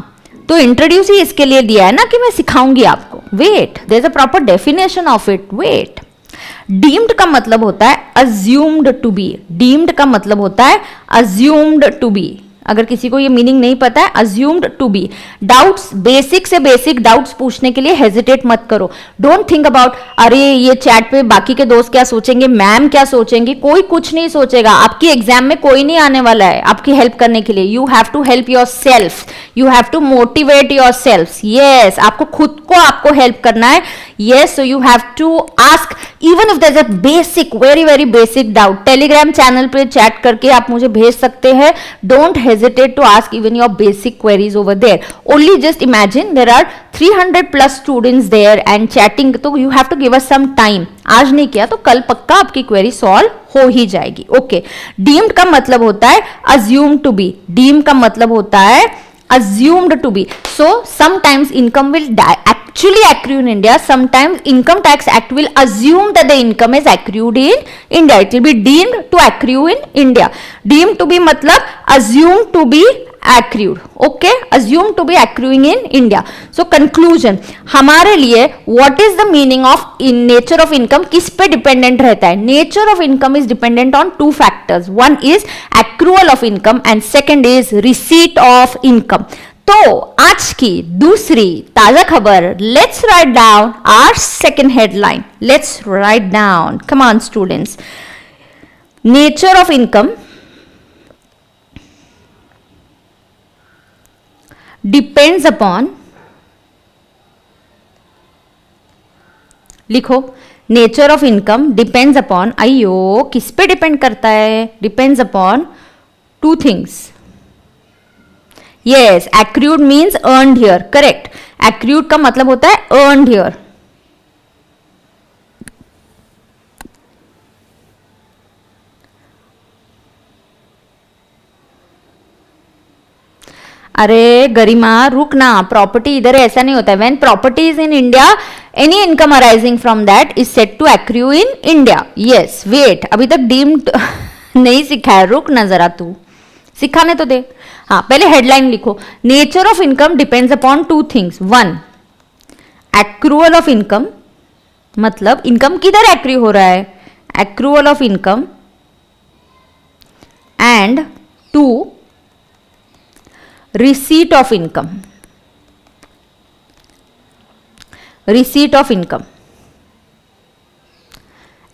तो इंट्रोड्यूस ही इसके लिए दिया है ना कि मैं सिखाऊंगी आपको. Wait, there is a proper definition of it. Wait. Deemed का मतलब होता है अज्यूम्ड टू बी. डीम्ड का मतलब होता है अज्यूम्ड टू बी. अगर किसी को ये मीनिंग नहीं पता है, assumed to be. Doubts, basic से बेसिक डाउट्स पूछने के लिए हेजिटेट मत करो. डोंट थिंक अबाउट अरे ये चैट पे बाकी के दोस्त क्या सोचेंगे, मैम क्या सोचेंगे. कोई कुछ नहीं सोचेगा. आपकी एग्जाम में कोई नहीं आने वाला है आपकी हेल्प करने के लिए. You have to help yourself. You have to motivate yourself. Yes, आपको खुद को आपको हेल्प करना है. yes, so you have to ask even if there's a basic, very basic doubt. Telegram channel पे चैट करके आप मुझे भेज सकते हैं. Don't hesitate to ask even your basic queries over there. Only just imagine there are 300 plus students there and chatting, तो you have to give us some time. आज नहीं किया तो कल पक्का आपकी query solve हो ही जाएगी. ओके, डीम्ड का मतलब होता है assumed to be. डीम का मतलब होता है assumed to be. So sometimes income will actually accrue in India. Sometimes Income Tax Act will assume that the income is accrued in India. It will be deemed to accrue in India. Deemed to be मतलब assumed to be accrued. Okay, assumed to be accruing in India. So conclusion, हमारे लिए what is the meaning of in nature of income किस पे dependent रहता है? Nature of income is dependent on 2 factors. One is accrual of income and second is receipt of income. तो आज की दूसरी ताजा खबर, let's write down our second headline. Let's write down. Come on students. Nature of income depends upon, लिखो, nature of income depends upon, अयो किस पे डिपेंड करता है? Depends upon 2 things. Yes, accrued means earned here. Correct, accrued का मतलब होता है अर्नड हियर. अरे गरिमा रुक ना, प्रॉपर्टी इधर ऐसा नहीं होता है. When property is in India, any income arising from that is set to accrue in India. Yes, wait, अभी तक डीम्ड नहीं सिखा है, रुक ना जरा, तू सिखाने तो दे. हाँ, पहले हेडलाइन लिखो. Nature of income depends upon 2 things. 1, accrual of income, मतलब इनकम किधर एक्रू हो रहा है? Accrual of income. And 2, receipt of income. Receipt of income,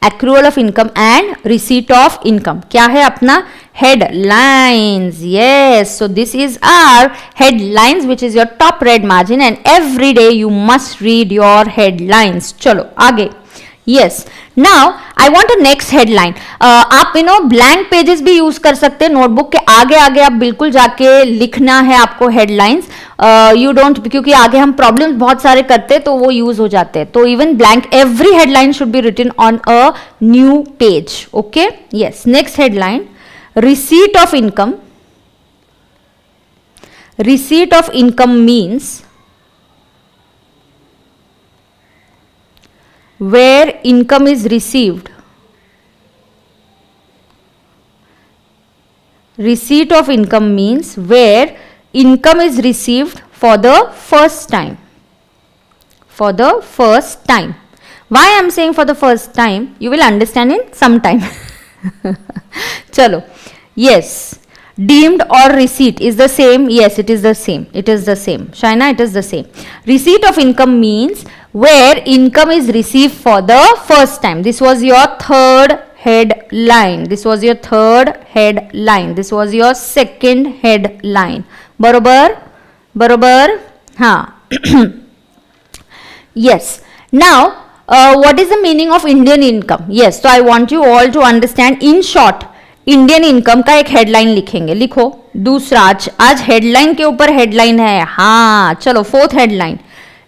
accrual of income and receipt of income. क्या है अपना? Headlines. Yes, so this is our headlines which is your top red margin and every day you must read your headlines. चलो आगे. Yes, now I want a next headline. आप blank pages भी use कर सकते हैं. Notebook के आगे आगे आप बिल्कुल जाके लिखना है आपको हेडलाइंस. यू डोंट, क्योंकि आगे हम प्रॉब्लम्स बहुत सारे करते हैं तो वो यूज हो जाते हैं. तो even blank, every headline should be written on a new page. Okay, yes. Next headline, receipt of income. receipt of income means where income is received. Receipt of income means where income is received for the first time. For the first time. Why I am saying for the first time? You will understand in some time. Chalo. Yes. Deemed or receipt is the same. Yes, it is the same. It is the same. Shaina, it is the same. Receipt of income means where income is received for the first time. This was your third headline. This was your third headline. This was your second headline. Barobar? Barobar? हाँ. Yes. Now, what is the meaning of Indian income? Yes. So I want you all to understand in short. Indian income का एक headline लिखेंगे. लिखो. दूसरा आज headline के ऊपर headline है. हाँ चलो fourth headline.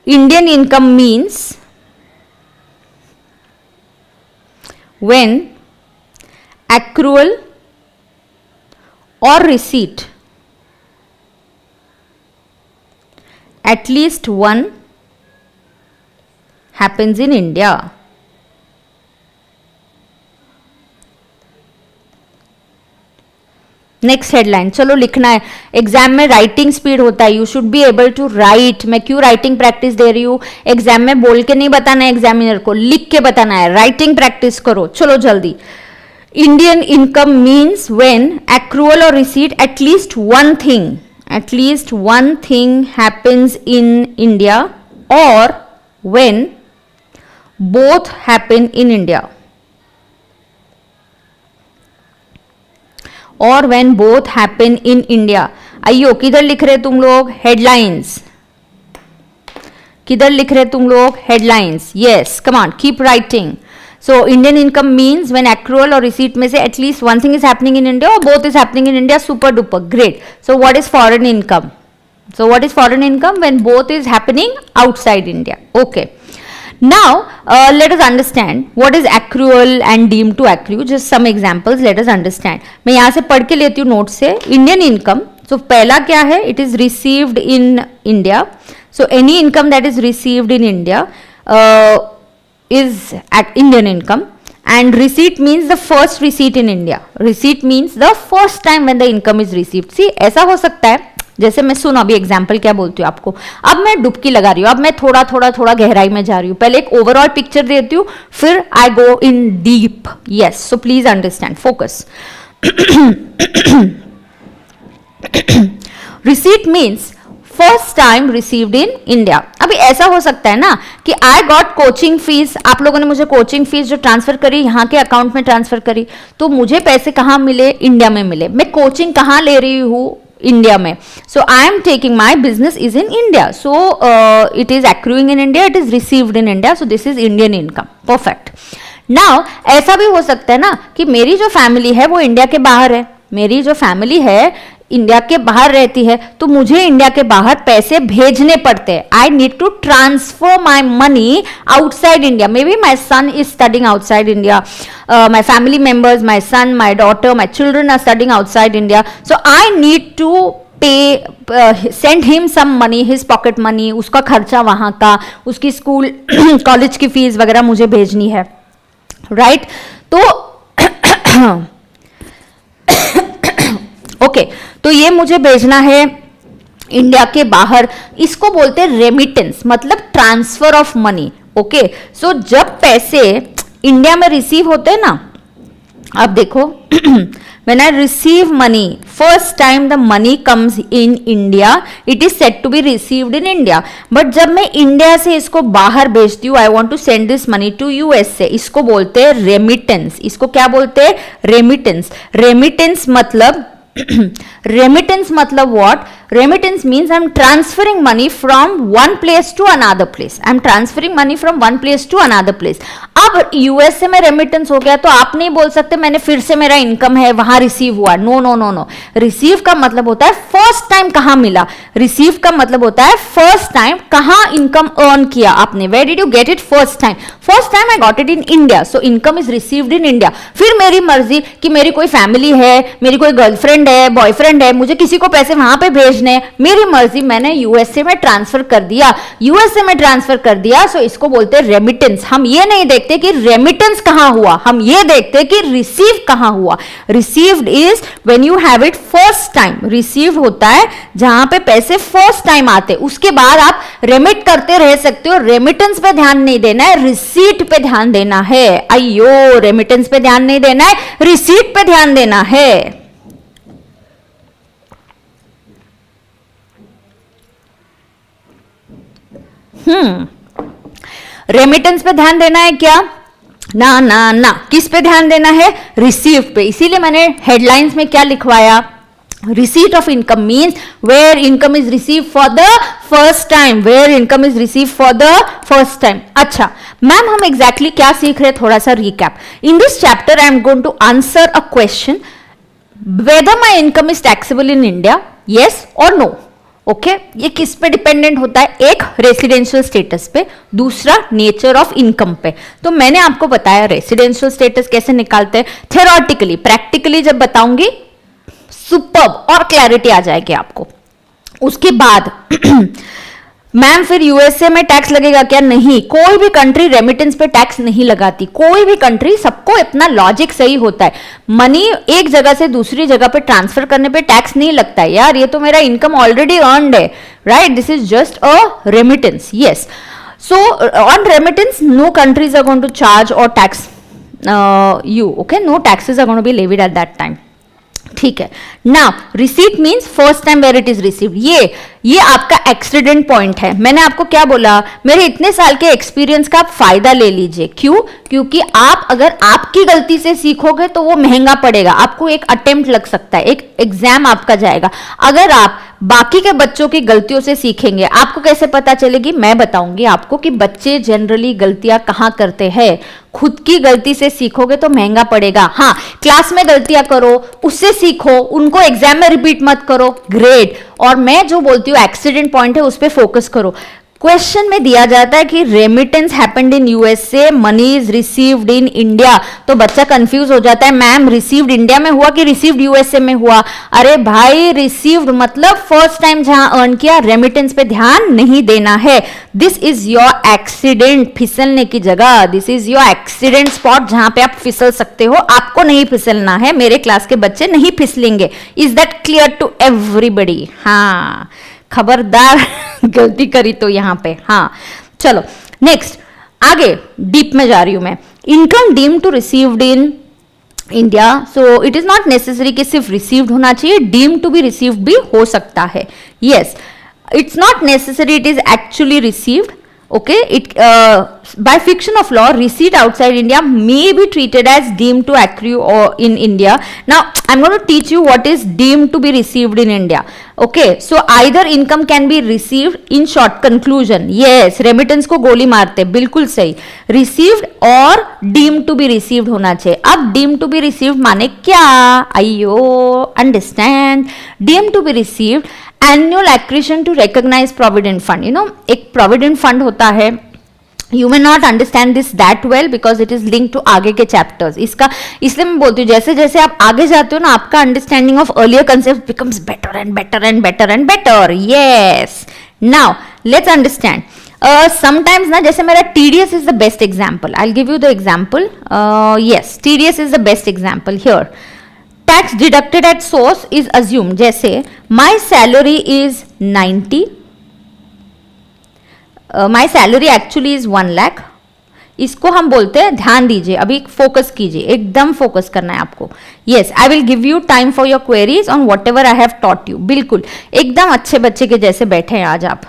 Indian income means when accrual or receipt at least one happens in India. Next headline. चलो लिखना है. एग्जाम में राइटिंग स्पीड होता है. You should be able to write. मैं क्यों राइटिंग प्रैक्टिस दे रही हूँ? एग्जाम में बोल के नहीं बताना है एग्जामिनर को, लिख के बताना है. राइटिंग प्रैक्टिस करो. चलो जल्दी. Indian income means when accrual or receipt at least one thing happens in India or when both happen in India. Or when both happen in India. आइयो किधर लिख रहे तुम लोग? हेडलाइंस. किधर लिख रहे तुम लोग? Headlines. Yes, come on, keep writing. So Indian income means when accrual or receipt में से at least one thing is happening in India or both is happening in India. Super duper great. So what is foreign income? So what is foreign income? When both is happening outside India. Okay. Now let us understand what is accrual and deemed to accrue. Just some examples. Let us understand. मैं यहाँ से पढ़ के लेती हूँ note से. Indian income. So पहला क्या है? It is received in India. So any income that is received in India is at Indian income, and receipt means the first receipt in India. Receipt means the first time when the income is received. See, ऐसा हो सकता है जैसे मैं सुनो अभी example क्या बोलती हूँ आपको. अब मैं डुबकी लगा रही हूँ. अब मैं थोड़ा गहराई में जा रही हूँ. पहले एक ओवरऑल पिक्चर देती हूँ, फिर I go in deep. Yes, so please understand, focus. Receipt means first time received in India. अभी ऐसा हो सकता है ना कि आई गॉट कोचिंग फीस. आप लोगों ने मुझे कोचिंग फीस जो ट्रांसफर करी यहाँ के अकाउंट में ट्रांसफर करी, तो मुझे पैसे कहाँ मिले? इंडिया में मिले. मैं कोचिंग कहाँ ले रही हूँ? इंडिया में. So I am taking my business is in India. So it is accruing in India, it is received in India. So this is Indian income. Perfect. Now ऐसा भी हो सकता है ना कि मेरी जो फैमिली है वो इंडिया के बाहर है. मेरी जो फैमिली है इंडिया के बाहर रहती है, तो मुझे इंडिया के बाहर पैसे भेजने पड़ते हैं. I need to transfer my money outside India. Maybe my son is studying outside India. My family members, my son, my daughter, my children are studying outside India. So I need to send him some money, his pocket money. उसका खर्चा वहां का, उसकी school college की fees वगैरह मुझे भेजनी है. राइट? तो ओके, तो ये मुझे भेजना है इंडिया के बाहर. इसको बोलते हैं रेमिटेंस, मतलब ट्रांसफर ऑफ मनी. ओके, सो जब पैसे इंडिया में रिसीव होते हैं ना, अब देखो, when I receive money, first time the money comes in India, it is said to be received in India. But जब मैं इंडिया से इसको बाहर भेजती हूँ, I want to send this money to USA, इसको बोलते हैं रेमिटेंस. इसको क्या बोलते हैं? रेमिटेंस. रेमिटेंस मतलब remittance matlab what? Remittance means I'm transferring money from one place to another place. I'm transferring money from one place to another place. अब USA में रेमिटेंस हो गया तो आप नहीं बोल सकते मैंने फिर से मेरा इनकम है वहां रिसीव हुआ. No no no no. Receive का मतलब होता है फर्स्ट टाइम कहां मिला. रिसीव का मतलब होता है फर्स्ट टाइम कहां इनकम अर्न किया आपने. Where did you get it? First time. First time I got it in India, so income is received in India. फिर मेरी मर्जी कि मेरी कोई फैमिली है, मेरी कोई गर्लफ्रेंड है, बॉयफ्रेंड है, मुझे किसी को पैसे वहां पे भेज भेजने, मेरी मर्जी, मैंने यूएसए में ट्रांसफर कर दिया, यूएसए में ट्रांसफर कर दिया, सो इसको बोलते हैं रेमिटेंस। हम ये नहीं देखते कि रेमिटेंस कहां हुआ, हम ये देखते कि रिसीव कहां हुआ। Received is when you have it first time. Receive होता है जहां पे पैसे फर्स्ट टाइम आते, उसके बाद आप रेमिट करते रह सकते हो। रेमिटेंस पे ध्यान नहीं देना है, रिसीट पे ध्यान देना है। अयो, रेमिटेंस पे ध्यान नहीं देना है, रिसीट पे ध्यान देना है। रेमिटेंस पे ध्यान देना है क्या? ना ना ना, किस पे ध्यान देना है? रिसीव पे। इसीलिए मैंने हेडलाइंस में क्या लिखवाया? Receipt of income means where income is receive for the first time, where income is receive for the first time. अच्छा मैम, हम एग्जैक्टली क्या सीख रहे हैं? थोड़ा सा recap. In this chapter I am going to answer a question, whether my income is taxable in India, yes और no. Okay, ये किस पे डिपेंडेंट होता है? एक रेसिडेंशियल स्टेटस पे, दूसरा नेचर ऑफ इनकम पे। तो मैंने आपको बताया रेसिडेंशियल स्टेटस कैसे निकालते हैं थ्योरेटिकली, प्रैक्टिकली जब बताऊंगी सुपर्ब और क्लैरिटी आ जाएगी आपको। उसके बाद मैम फिर यूएसए में टैक्स लगेगा क्या? नहीं, कोई भी कंट्री रेमिटेंस पे टैक्स नहीं लगाती, कोई भी कंट्री, सबको इतना लॉजिक सही होता है। मनी एक जगह से दूसरी जगह पे ट्रांसफर करने पे टैक्स नहीं लगता है यार, ये तो मेरा इनकम ऑलरेडी अर्नड है, right? This is just a remittance, yes. So on remittance no countries are going to charge और tax you, okay, no taxes are going to be levied at that time. ठीक है। Now receipt means first time where it is received. ये आपका accident point है। मैंने आपको क्या बोला? मेरे इतने साल के एक्सपीरियंस का आप फायदा ले लीजिए। क्यों? क्योंकि आप अगर आपकी गलती से सीखोगे तो वो महंगा पड़ेगा, आपको एक अटेम्प्ट लग सकता है, एक एग्जाम आपका जाएगा। अगर आप बाकी के बच्चों की गलतियों से सीखेंगे, आपको कैसे पता चलेगी? मैं बताऊंगी आपको कि बच्चे जनरली गलतियां कहां करते हैं। खुद की गलती से सीखोगे तो महंगा पड़ेगा। हाँ, क्लास में गलतियां करो, उससे सीखो, उनको एग्जाम में रिपीट मत करो, ग्रेट। और मैं जो बोलती हूँ एक्सीडेंट पॉइंट है, उस पर फोकस करो। क्वेश्चन में दिया जाता है कि remittance happened in USA, money is received in India, तो बच्चा कंफ्यूज हो जाता है, मैम रिसीव्ड इंडिया में हुआ कि रिसीव्ड यूएसए में हुआ? अरे भाई, रिसीव्ड मतलब फर्स्ट टाइम जहां अर्न किया, रेमिटेंस पे ध्यान नहीं देना है। दिस इज योर एक्सीडेंट, फिसलने की जगह, this is your accident spot जहां पे आप फिसल सकते हो। आपको नहीं फिसलना है, मेरे क्लास के बच्चे नहीं फिसलेंगे। Is that clear to everybody? हाँ, खबरदार गलती करी तो यहां पे। हाँ चलो नेक्स्ट, आगे डीप में जा रही हूं मैं। Income deemed to received in India, so it is not necessary कि सिर्फ रिसीव्ड होना चाहिए, डीम्ड टू बी रिसीव्ड भी हो सकता है। Yes, it's not necessary, it is actually received. Okay, by fiction of law, receipt outside India may be treated as deemed to accrue or in India. Now, I'm going to teach you what is deemed to be received in India. Okay, so either income can be received, in short conclusion, yes, remittance को गोली मारते, बिल्कुल सही, received और deemed to be received होना चाहिए। अब deemed to be received माने क्या? आइयो, understand, deemed to be received annual accretion to recognize provident fund. You know, एक प्रोविडेंट फंड होता है, you may not understand this that well because it is link to आगे के chapters. इसका इसलिए मैं बोलती हूँ, जैसे जैसे आप आगे जाते हो ना, आपका understanding of earlier concept becomes better and better and better and better. Yes, now let's understand. Sometimes ना, जैसे मेरा TDS is the best example, I will give you the example. Yes, TDS is the best example here. Tax deducted at source is assume, जैसे my salary is 90, my salary actually is 1 lakh. इसको हम बोलते हैं, ध्यान दीजिए, अभी focus कीजिए, एकदम फोकस करना है आपको। Yes, I will give you time for your queries on what ever I have taught you. बिल्कुल एकदम अच्छे बच्चे के जैसे बैठे हैं आज आप।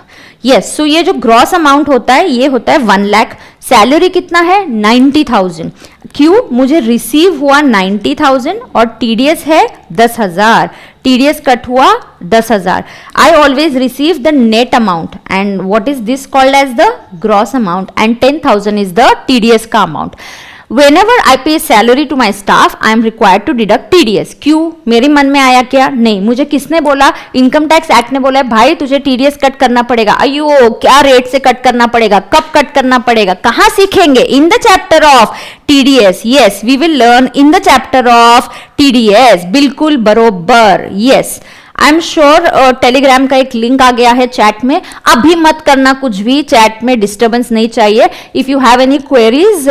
यस, सो ये जो ग्रॉस अमाउंट होता है, ये होता है 1 लाख। सैलरी कितना है? 90,000। क्यों? मुझे रिसीव हुआ 90,000 और TDS है 10,000। TDS कट हुआ 10,000। I always receive the net amount and what is this called as the gross amount and 10,000 is the TDS का amount. Whenever I pay salary to my staff, I am required to deduct TDS. क्यों? मेरे मन में आया क्या? नहीं, मुझे किसने बोला? इनकम टैक्स एक्ट ने बोला है भाई तुझे TDS कट करना पड़ेगा। अयो, क्या रेट से कट करना पड़ेगा, कब कट करना पड़ेगा, कहाँ सीखेंगे? In the chapter of TDS. Yes, we will learn in the chapter of TDS. बिल्कुल बरोबर। Yes. I am sure Telegram का एक लिंक आ गया है चैट में, अभी मत करना कुछ भी, चैट में डिस्टर्बेंस नहीं चाहिए। If you have any queries,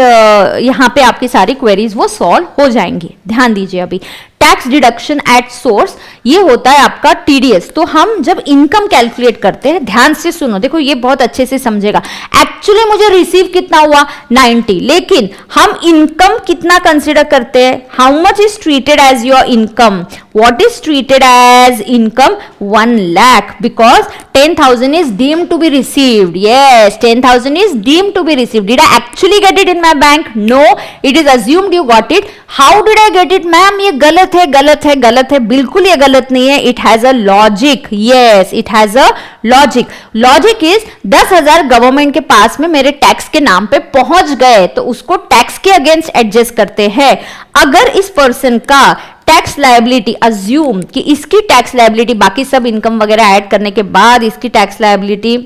यहाँ पे आपकी सारी क्वेरीज वो सॉल्व हो जाएंगी। ध्यान दीजिए, अभी टैक्स डिडक्शन एट सोर्स ये होता है आपका टीडीएस। तो हम जब इनकम कैलकुलेट करते हैं, ध्यान से सुनो, देखो ये बहुत अच्छे से समझेगा। एक्चुअली मुझे रिसीव कितना हुआ 90, लेकिन हम इनकम कितना कंसिडर करते हैं, how much is treated as your income, what is treated as income 1 lakh, because 10,000 is deemed to be received. Yes, 10,000 is deemed to be received. Did I actually get it in my bank? No, it is assumed you got it. How did I get it? Ma'am ये गलत है, गलत है, गलत है। बिल्कुल ये गलत नहीं है। It has a logic. Yes, it has a logic. Logic is 10,000 government के पास में मेरे टैक्स के नाम पे पहुंच गए, तो उसको टैक्स के अगेंस्ट एडजस्ट करते हैं। अगर इस पर्सन का टैक्स लायबिलिटी अज्यूम कि इसकी टैक्स लायबिलिटी बाकी सब इनकम वगैरह ऐड करने के बाद इसकी टैक्स लायबिलिटी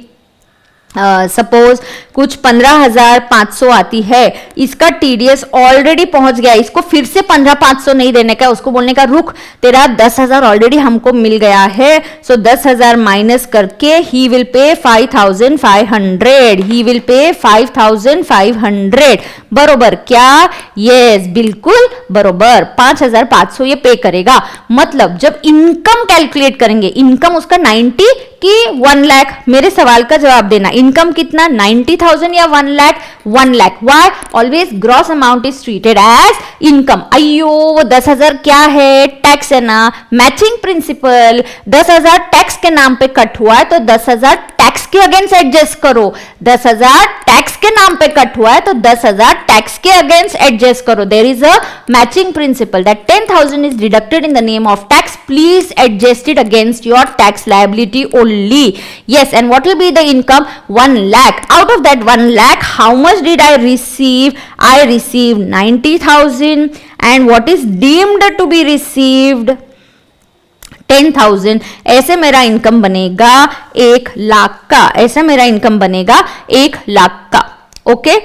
सपोज कुछ 15,500 आती है, इसका टीडीएस ऑलरेडी पहुंच गया, इसको फिर से 15,500 नहीं देने का, उसको बोलने का रुक, तेरा 10,000 ऑलरेडी हमको मिल गया है, सो 10,000 माइनस करके he will pay 5,500, he will pay 5,500। बरोबर क्या? यस, बिल्कुल बरोबर, 5,500 ये पे करेगा। मतलब जब इनकम कैलकुलेट करेंगे, इनकम उसका 90 कि 1 लाख, मेरे सवाल का जवाब देना, इनकम कितना 90,000 या 1 lakh? 1 lakh. Why? Always gross amount is treated as income. अयो वो 10,000 क्या है? टैक्स है ना, मैचिंग प्रिंसिपल। 10,000 टैक्स के नाम पे कट हुआ है तो 10,000 टैक्स के अगेंस्ट एडजस्ट करो। 10,000 टैक्स के नाम पे कट हुआ है तो 10,000 टैक्स के अगेंस्ट एडजस्ट करो। There is a matching principle that 10,000 is deducted in the name of tax. Please adjust it against your tax liability only. Yes, and what will be the income? 1 lakh. Out of that 1 lakh, how much did I receive? I received 90,000. And what is deemed to be received? 10,000। ऐसे मेरा income बनेगा 1 लाख का, ऐसा मेरा income बनेगा 1 लाख का। Okay,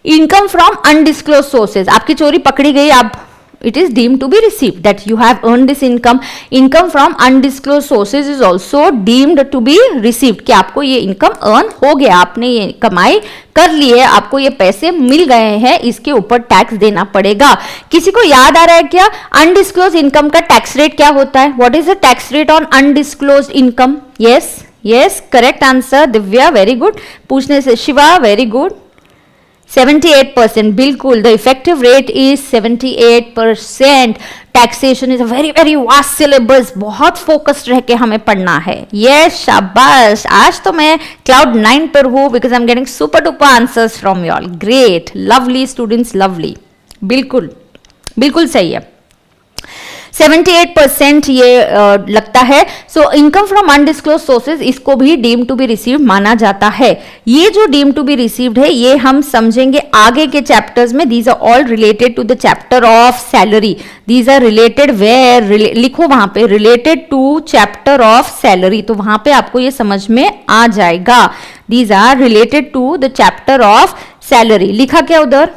income from undisclosed sources, आपकी चोरी पकड़ी गई, आप it is deemed to be received, that you have earned this income. Income from undisclosed sources is also deemed to be received, कि आपको ये इनकम अर्न हो गया, आपने ये कमाई कर ली है, आपको ये पैसे मिल गए हैं, इसके ऊपर टैक्स देना पड़ेगा। किसी को याद आ रहा है क्या अनडिस्क्लोज इनकम का टैक्स रेट क्या होता है? What is the tax rate on undisclosed income? Yes yes, correct answer Divya, very good. पूछने से शिवा, वेरी गुड। 78%, बिल्कुल, the effective rate is 78%। Taxation is a very very vast syllabus, बहुत focused रह के हमें पढ़ना है। यस, शाबाश, आज तो मैं क्लाउड 9 पर हूँ because I am getting super duper answers from you all. Great, lovely students, lovely, बिल्कुल बिल्कुल सही है। 78% ये लगता है। So income from undisclosed sources, इसको भी डीम टू बी रिसीव्ड माना जाता है। ये जो डीम टू बी रिसीव्ड है ये हम समझेंगे आगे के चैप्टर्स में। These are all related to the chapter of salary. These are related where, लिखो वहां पे related to chapter of salary, तो वहां पे आपको ये समझ में आ जाएगा। These are related to the chapter of salary. लिखा क्या उधर?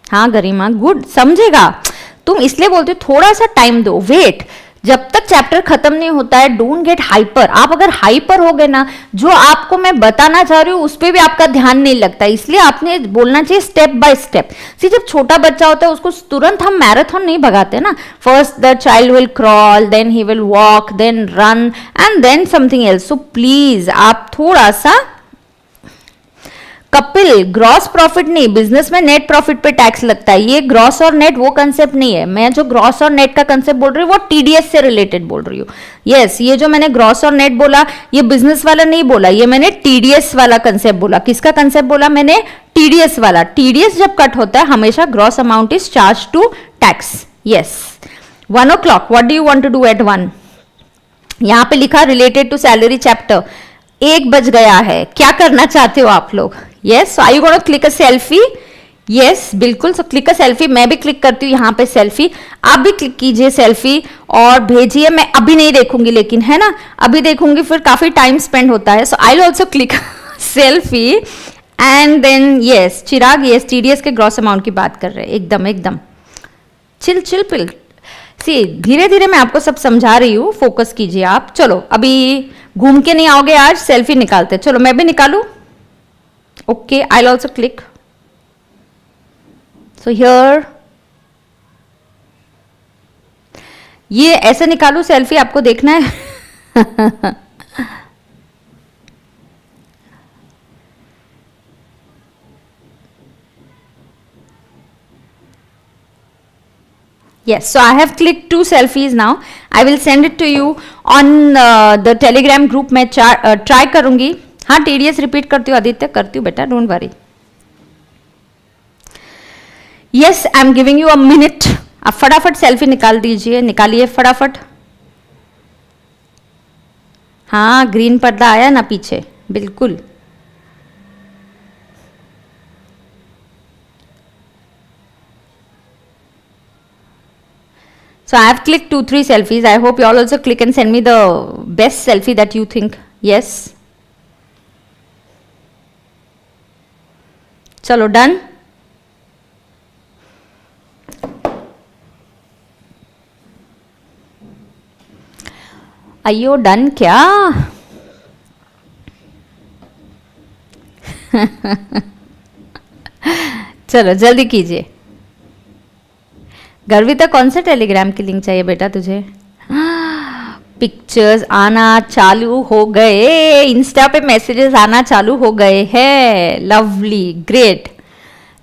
हाँ गरिमा, गुड, समझेगा। तुम इसलिए बोलते हो थोड़ा सा टाइम दो, वेट, जब तक चैप्टर खत्म नहीं होता है। Don't get hyper. आप अगर हाइपर हो गए ना, जो आपको मैं बताना चाह रही हूँ उस पर भी आपका ध्यान नहीं लगता, इसलिए आपने बोलना चाहिए स्टेप बाय स्टेप। सी, जब छोटा बच्चा होता है उसको तुरंत हम मैराथन नहीं भगाते ना। First the child will crawl, then he will walk, then run and then something else. So please आप थोड़ा सा। कपिल, ग्रॉस प्रॉफिट नहीं, बिजनेस में नेट प्रॉफिट पे टैक्स लगता है। ये ग्रॉस और नेट वो कंसेप्ट नहीं है। मैं जो ग्रॉस और नेट का कंसेप्ट बोल रही हूँ वो टीडीएस से रिलेटेड बोल रही हूँ। यस, ये जो मैंने ग्रॉस और नेट बोला ये बिजनेस वाला नहीं बोला, ये मैंने टीडीएस वाला कंसेप्ट बोला। किसका कंसेप्ट बोला मैंने? टीडीएस वाला। टीडीएस जब कट होता है हमेशा gross amount is charge to tax. Yes, 1 o'clock, what do you want to do at 1? यहाँ पे लिखा रिलेटेड टू सैलरी चैप्टर। 1 बज गया है, क्या करना चाहते हो आप लोग? Yes, I you gonna click a selfie? Yes, बिल्कुल, सो क्लिक अ सेल्फी। मैं भी क्लिक करती हूँ यहाँ पे सेल्फी, आप भी क्लिक कीजिए सेल्फी और भेजिए। मैं अभी नहीं देखूंगी लेकिन, है ना, अभी देखूंगी फिर काफी टाइम स्पेंड होता है। So I will also click selfie and then yes, Chirag, yes, TDS के ग्रॉस अमाउंट की बात कर रहे हैं, एकदम एकदम चिल चिल पिल। सी धीरे धीरे मैं आपको सब समझा रही हूँ, फोकस कीजिए आप। चलो अभी घूम के नहीं आओगे आज, सेल्फी निकालते। चलो मैं भी निकालू। Okay, I will also click. So here ये ऐसे निकालू सेल्फी, आपको देखना है। Yes, so I have clicked 2 selfies now. I will send it to you on the Telegram group. मैं try करूंगी। हाँ, TDS रिपीट करती हूँ आदित्य, करती हूँ बेटा, don't worry. Yes, I am giving you a minute. आप फटाफट सेल्फी निकाल दीजिए, निकालिए फटाफट। हाँ, ग्रीन पर्दा आया ना पीछे, बिल्कुल। So I have clicked 2-3 selfies. I hope you all also click and send me the best selfie that you think. Yes. चलो डन। अयो डन क्या? चलो जल्दी कीजिए। गर्विता, कौन से टेलीग्राम की लिंक चाहिए बेटा तुझे? पिक्चर्स आना चालू हो गए, इंस्टा पे मैसेजेस आना चालू हो गए हैं। Lovely, great.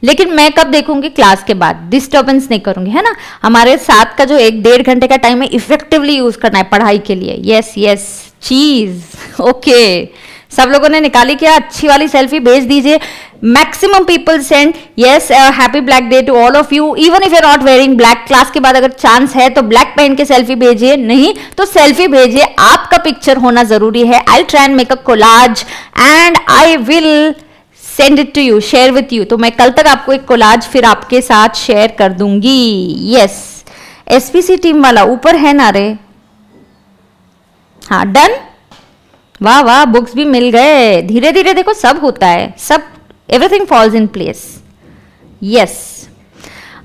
लेकिन मैं कब देखूंगी? क्लास के बाद, डिस्टर्बेंस नहीं करूंगी, है ना। हमारे साथ का जो 1-1.5 घंटे का टाइम है इफेक्टिवली यूज करना है पढ़ाई के लिए। यस यस, चीज। ओके, सब लोगों ने निकाली क्या? अच्छी वाली सेल्फी भेज दीजिए। Maximum people send. Yes, happy black day to all of you. Even if you are not wearing black, class के बाद अगर चांस है तो ब्लैक पहन के सेल्फी भेजिए, नहीं तो सेल्फी भेजिए। आपका पिक्चर होना जरूरी है। I try and make a collage and I will send it to you, share with you. तो मैं कल तक आपको एक कोलाज फिर आपके साथ शेयर कर दूंगी। यस, एसपीसी टीम वाला ऊपर है ना रे? हाँ डन। वाह वाह, बुक्स भी मिल गए। धीरे धीरे देखो सब होता है, सब everything falls in place. Yes,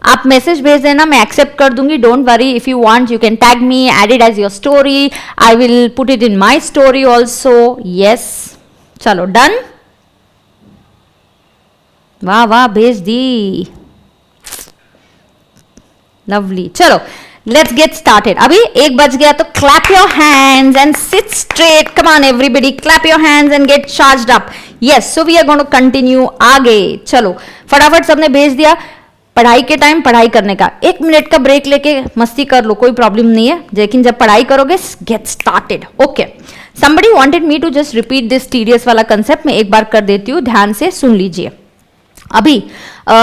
आप मैसेज भेज देना, मैं एक्सेप्ट कर दूंगी। Don't worry, if you want you can tag me, add it as your story, I will put it in my story also. Yes, चलो डन। वाह वाह, भेज दी। लवली, चलो लेट्स गेट स्टार्टेड। अभी 1 बज गया तो clap your hands and sit straight. Come on everybody, clap your hands and gate charged up. Yes, so we are going to continue आगे। चलो फटाफट सबने भेज दिया। पढ़ाई के टाइम पढ़ाई करने का 1 मिनट का ब्रेक लेके मस्ती कर लो, कोई प्रॉब्लम नहीं है। लेकिन जब पढ़ाई करोगे get started. Okay, somebody wanted me to just repeat this TDS वाला कंसेप्ट। मैं एक बार कर देती हूँ, ध्यान से सुन लीजिए। अभी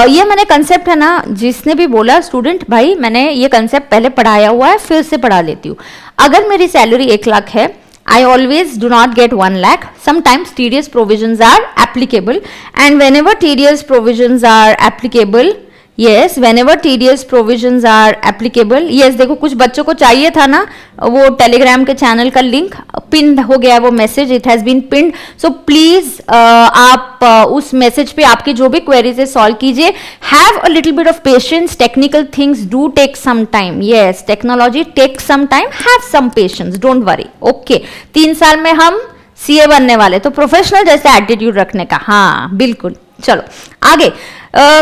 ये मैंने कंसेप्ट है ना, जिसने भी बोला स्टूडेंट भाई मैंने ये कंसेप्ट पहले पढ़ाया हुआ है, फिर से पढ़ा लेती हूँ। अगर मेरी सैलरी 1 लाख है, I always do not get 1 lakh. Sometimes TDS provisions are applicable, and whenever TDS provisions are applicable, yes, whenever TDS provisions are applicable, yes, देखो कुछ बच्चों को चाहिए था ना वो टेलीग्राम के चैनल का लिंक, पिन हो गया वो message, it has been pinned. So please आप उस मैसेज पे आपकी जो भी क्वेरीज है सॉल्व कीजिए। Have a little bit of patience, technical things do take some time. Yes, technology take some time, have some patience, don't worry. Okay, 3 साल में हम सीए बनने वाले, तो प्रोफेशनल जैसे एटीट्यूड रखने का। हाँ बिल्कुल, चलो आगे।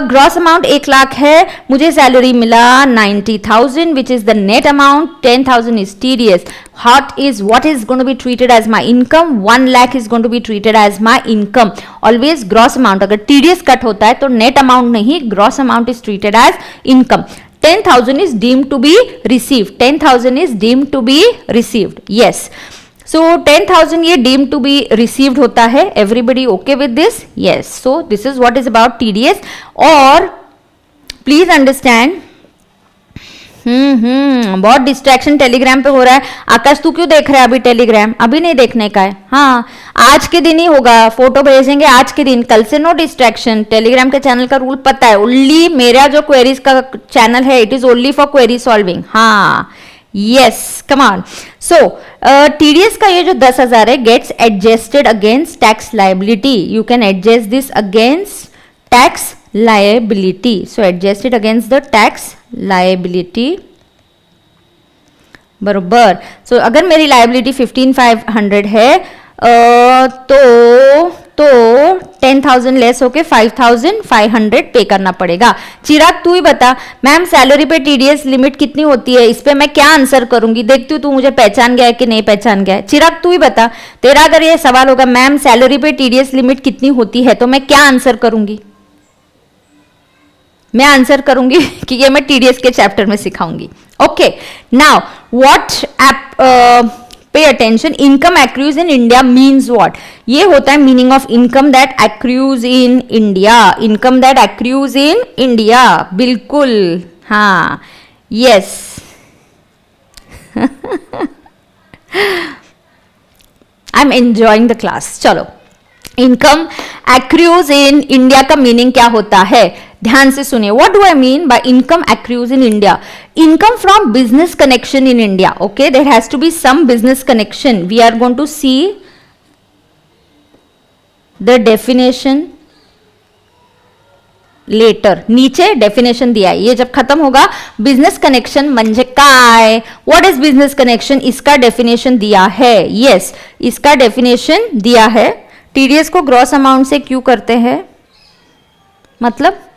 ग्रॉस अमाउंट 1 लाख है, मुझे सैलरी मिला 90,000 which is the net amount. 10,000 is TDS. what is going to be treated as my income? 1 lakh is going to be treated as my income. Always gross amount, अगर TDS cut होता है तो net amount नहीं, gross amount is treated as income. 10,000 is deemed to be received. 10,000 is deemed to be received. Yes. So 10,000 ये deemed to be received होता है. Everybody okay with this? Yes. So this is what is about TDS. और please understand, बहुत distraction Telegram पे हो रहा है। आकाश तू क्यों देख रहा है अभी टेलीग्राम? अभी नहीं देखने का है। हाँ, आज के दिन ही होगा, फोटो भेजेंगे आज के दिन, कल से नो डिस्ट्रैक्शन। टेलीग्राम के चैनल का रूल पता है, ओनली मेरा जो क्वेरीज का चैनल है it is only for query solving. हाँ yes, come on. So TDS का ये जो 10,000 है gets adjusted against tax liability. You can adjust this against tax liability. So adjust it against the tax liability. बरोबर। सो अगर मेरी liability 15,500 है तो 10,000 लेस होके 5,500 पे करना पड़ेगा। चिराग तू ही बता मैम सैलरी पे टीडीएस लिमिट कितनी होती है, इस पे मैं क्या आंसर करूंगी? देखती हूँ तू मुझे पहचान गया है कि नहीं पहचान गया है। चिराग तू ही बता, तेरा अगर ये सवाल होगा मैम सैलरी पे टीडीएस लिमिट कितनी होती है, तो मैं क्या आंसर करूंगी? मैं आंसर करूंगी कि ये मैं टीडीएस के चैप्टर में सिखाऊंगी। Okay, now what up pay attention, income accrues in India means what? ये होता है meaning of income that accrues in India, income that accrues in India, बिल्कुल हाँ, yes I am enjoying the class. चलो, income accrues in India का meaning क्या होता है, ध्यान से सुनिए। What do I mean by income accrues in India? Income from business connection in India. Okay, there has to be some business connection. We are going to see the definition later. नीचे definition दिया है, ये जब खत्म होगा business connection म्हणजे काय, what is business connection, इसका डेफिनेशन दिया है। यस, इसका डेफिनेशन दिया है। टीडीएस को ग्रॉस अमाउंट से क्यों करते हैं? मतलब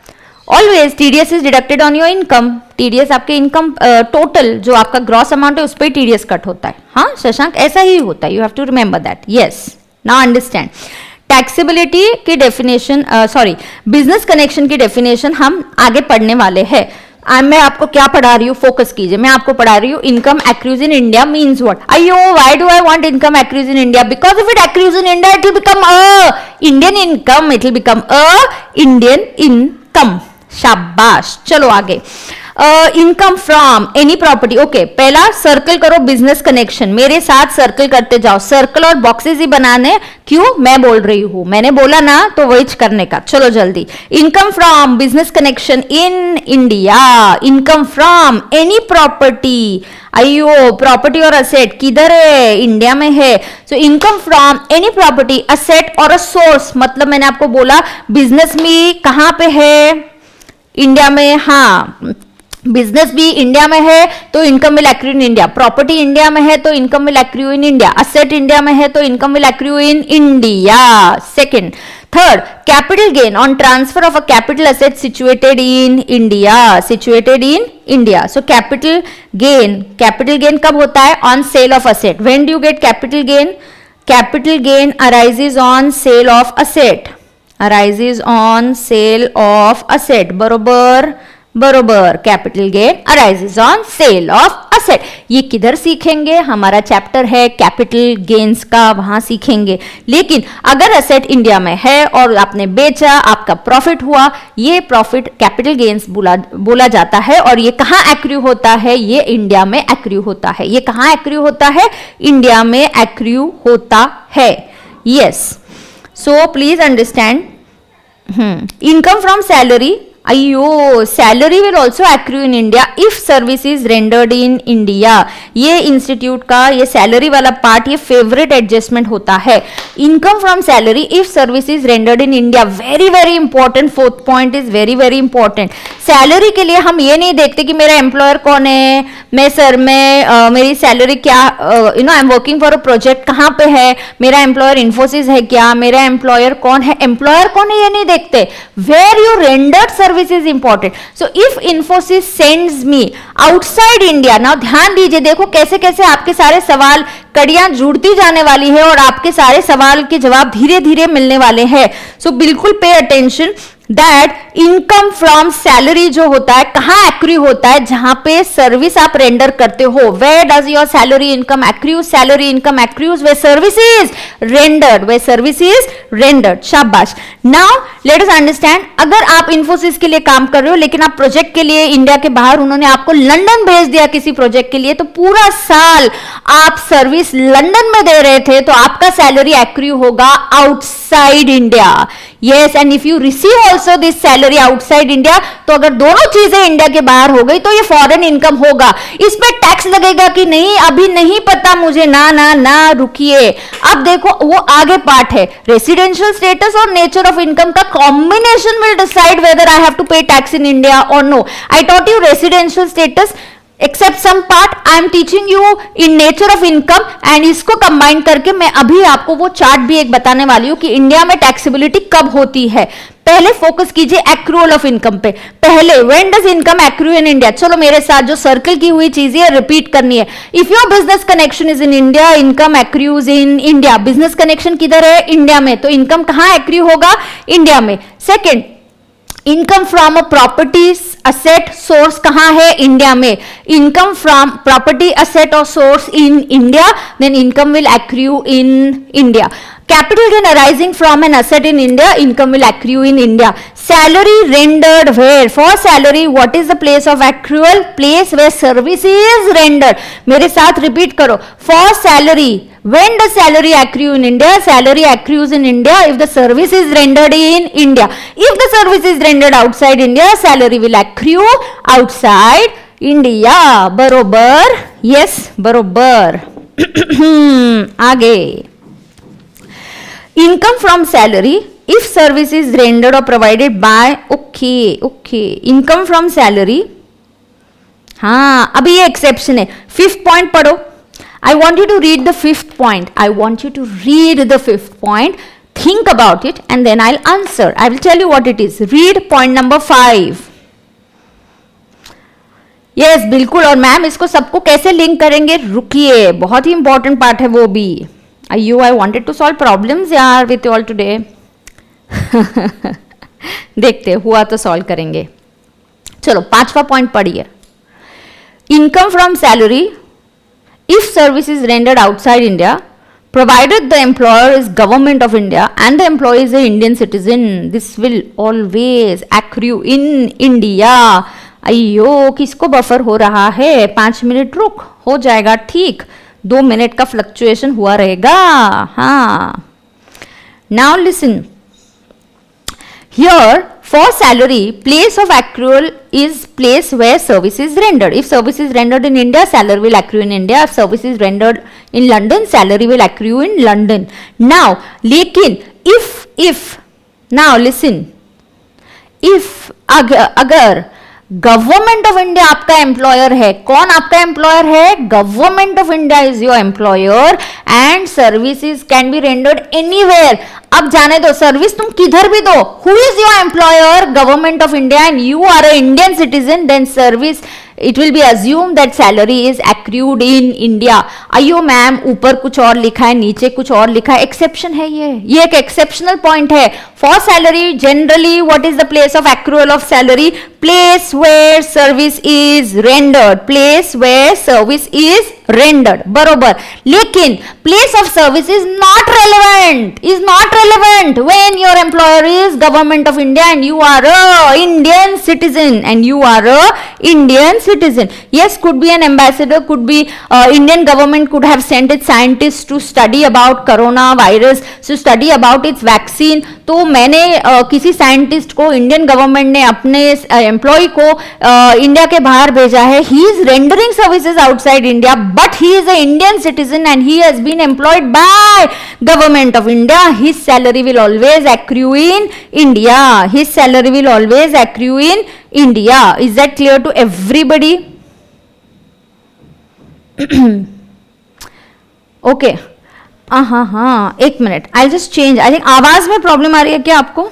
always TDS is deducted on your income. TDS आपके इनकम टोटल जो आपका ग्रॉस अमाउंट है उस पर टीडीएस कट होता है। हाँ शशांक, ऐसा ही होता है, you have to remember that. Yes, now understand. Taxability की डेफिनेशन, सॉरी बिजनेस कनेक्शन की डेफिनेशन हम आगे पढ़ने वाले हैं। मैं आपको क्या पढ़ा रही हूँ, फोकस कीजिए। मैं आपको पढ़ा रही हूँ income accrues in India means what. अयो, why do I want income accrues in India? Because if it accrues in India it will become a Indian income, it will become a Indian income. शाबाश, चलो आगे। Income from any property. Okay, पहला circle करो business connection, मेरे साथ circle करते जाओ। Circle और बॉक्सेस ही बनाने, क्यों मैं बोल रही हूं, मैंने बोला ना तो वही करने का। चलो जल्दी। Income from business connection in India, income from any property. अयो, प्रॉपर्टी और असेट किधर है? इंडिया में है। So income from any property, asset और अ सोर्स। मतलब मैंने आपको बोला बिजनेस में कहां पे है? इंडिया में। हाँ, बिजनेस भी इंडिया में है तो income will accrue in India. Property India में है तो income will accrue in India. Asset India में है तो income will accrue in India. Second. Third, capital gain on transfer of a capital asset situated in India, situated in India. So capital gain कब होता है? On sale of asset. When do you get capital gain? Capital gain arises on sale of asset, arises on sale of asset. बरोबर बरोबर, capital gain arises on sale of asset. ये किधर सीखेंगे? हमारा chapter है कैपिटल गेन्स का, वहां सीखेंगे। लेकिन अगर असेट इंडिया में है और आपने बेचा, आपका प्रॉफिट हुआ, ये प्रॉफिट कैपिटल गेन्स बोला जाता है। और ये कहां एक्रू होता है? ये इंडिया में एक्रू होता है। ये कहां एक्रू होता है? इंडिया में एक्रू होता है। Yes, so please understand. Income from salary, अयो, salary will also accrue in India if service is rendered in India. ये इंस्टीट्यूट का ये सैलरी वाला पार्ट ये फेवरेट एडजस्टमेंट होता है। Income from salary if service is rendered in India, very very important. Fourth point is very very important. Salary के लिए हम ये नहीं देखते कि मेरा एम्प्लॉयर कौन है, मेरी सैलरी क्या, I am working for a project, कहाँ पे है, मेरा एम्प्लॉयर इन्फोसिस है क्या, मेरा एम्प्लॉयर कौन है, एम्प्लॉयर कौन है ये नहीं देखते। Where you rendered service is important. So if Infosys sends me outside India, now ध्यान दीजिए, देखो कैसे कैसे आपके सारे सवाल कड़ियां जुड़ती जाने वाली है और आपके सारे सवाल के जवाब धीरे धीरे मिलने वाले हैं। सो बिल्कुल pay attention that income from salary जो होता है कहां एक्रू होता है? जहां पे सर्विस आप रेंडर करते हो। Where does your salary income accrues? Salary income accrues where service is rendered, where service is rendered. शाबाश। नाउ लेट अस अंडरस्टैंड, अगर आप इन्फोसिस के लिए काम कर रहे हो लेकिन आप प्रोजेक्ट के लिए इंडिया के बाहर, उन्होंने आपको लंदन भेज दिया किसी प्रोजेक्ट के लिए, तो पूरा साल आप सर्विस लंदन में दे रहे थे, तो आपका सैलरी एक्रू होगा outside India. Yes, and if you receive also this salary outside India, तो अगर दोनों चीजें इंडिया के बाहर हो गई तो ये फॉरेन इनकम होगा। इस पे टैक्स लगेगा कि नहीं अभी नहीं पता मुझे, ना ना ना, रुकिए। अब देखो वो आगे पार्ट है, रेसिडेंशियल स्टेटस और नेचर ऑफ इनकम का combination will decide whether I have to pay tax in India और no. I taught you residential status, except some part I am teaching you in nature of income, and इसको combine करके मैं अभी आपको वो chart भी एक बताने वाली हूं कि इंडिया में टैक्सेबिलिटी कब होती है। पहले फोकस कीजिए एक्रूअल ऑफ इनकम पे। पहले when does income accrue in India, चलो मेरे साथ जो सर्कल की हुई चीजें रिपीट करनी है। If your business connection is in India, income accrues in India. Business connection किधर है? इंडिया में, तो इनकम कहां एक्रू होगा? इंडिया में। Second, income from a property asset source कहां है? इंडिया में। इनकम फ्रॉम प्रॉपर्टी असेट और source in India, then income will accrue in India. Capital gain arising from an asset in India, income will accrue in India. Salary rendered where? For salary, what is the place of accrual? Place where service is rendered. मेरे साथ repeat करो. For salary, when does salary accrue in India? Salary accrues in India if the service is rendered in India. If the service is rendered outside India, salary will accrue outside India. बरोबर? Yes, बरोबर. आगे. Income from salary if service is rendered or provided by, okay, income from salary, हाँ अभी ये exception है। Fifth point पढ़ो। I want you to read the fifth point, I want you to read the fifth point, think about it and then I'll answer. I will tell you what it is. Read point number 5. Yes, बिल्कुल। और ma'am इसको सबको कैसे link करेंगे? रुकिए, बहुत ही important part है वो भी। अयो, I wanted to solve problems यार विथ ऑल टुडे। देखते हुआ तो सॉल्व करेंगे। चलो 5वां पॉइंट पढ़िए। Income from salary if service is rendered outside India provided the employer is government of India and the employee is an Indian citizen, this will always accrue in India. अयो, किसको buffer हो रहा है? 5 minute रुक, हो जाएगा ठीक। 2 minute का फ्लक्चुएशन हुआ रहेगा। हाँ, now listen here. For salary, place of accrual is place where service is rendered. If service is rendered in India, salary will accrue in India. If service is rendered in London, salary will accrue in London. Now, लेकिन if now listen, if अगर government of India आपका employer है, कौन आपका employer है? Government of India is your employer and services can be rendered anywhere. अब जाने दो, सर्विस तुम किधर भी दो, who is your employer? Government of India and you are a Indian citizen, then service it will be assumed that salary is accrued in India. अयो ma'am, ऊपर कुछ और लिखा है, नीचे कुछ और लिखा है, एक्सेप्शन है ये एक एक्सेप्शनल पॉइंट है। For salary generally what is the place of accrual of salary? Place where service is rendered, place where service is rendered, बरोबर। लेकिन place of service is not relevant when your employer is government of India and you are a Indian citizen citizen. Yes, could be an ambassador, could be Indian government could have sent its scientists to study about coronavirus, to study about its vaccine. तो मैंने किसी scientist को, Indian government ने अपने employ को India के बाहर भेजा है। He is rendering services outside India but he is a Indian citizen and he has been employed by government of India. His salary will always accrue in India, his salary will always accrue in India. Is that clear to everybody? Okay. हाँ, एक minute, I'll just change. I think आवाज में problem आ रही है क्या आपको?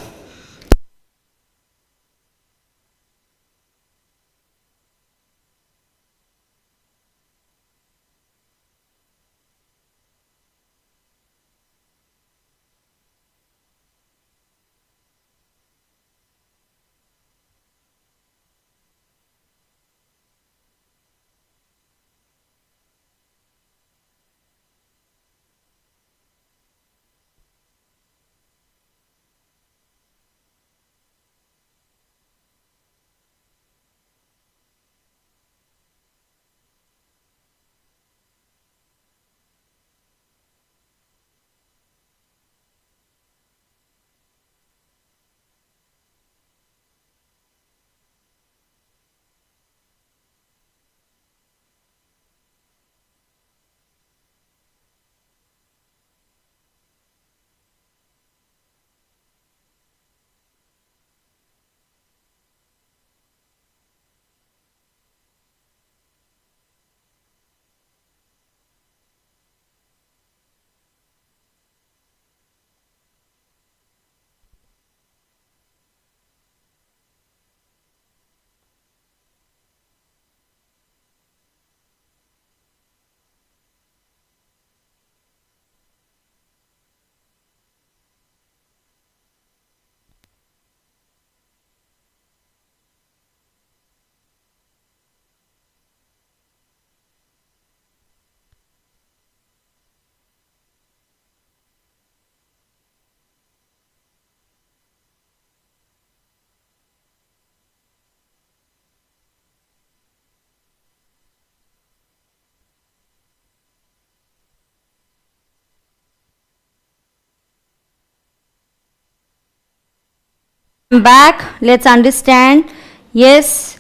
back, let's understand. Yes,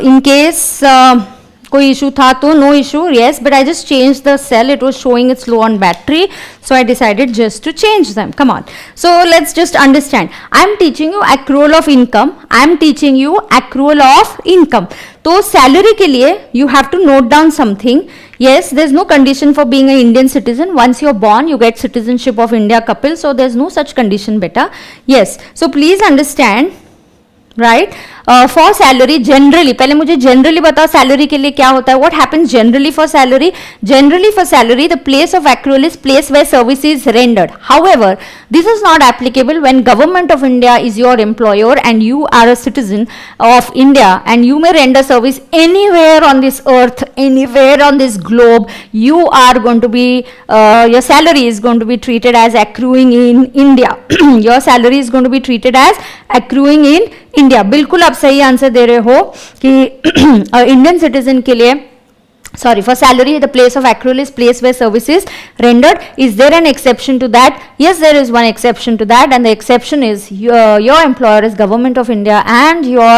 in case कोई issue था तो no issue, yes, but I just changed the cell. It was showing it's low on battery, so I decided just to change them. Come on. So let's just understand. I'm teaching you accrual of income. I'm teaching you accrual of income. तो salary के लिए you have to note down something. Yes, there's no condition for being an Indian citizen. Once you're born, you get citizenship of India, Kapil. So there's no such condition, beta. Yes. So please understand. Right for salary generally, पहले मुझे generally बताओ salary के लिए क्या होता है. What happens generally for salary? Generally for salary the place of accrual is place where service is rendered. However this is not applicable when government of India is your employer and you are a citizen of India and you may render service anywhere on this earth, anywhere on this globe. You are going to be your salary is going to be treated as accruing in India. Your salary is going to be treated as accruing in India. बिल्कुल आप सही answer दे रहे हो कि Indian citizen के लिए, sorry, for salary the place of accrual is place where service is rendered. Is there an exception to that? Yes, there is one exception to that, and the exception is your employer is government of India and your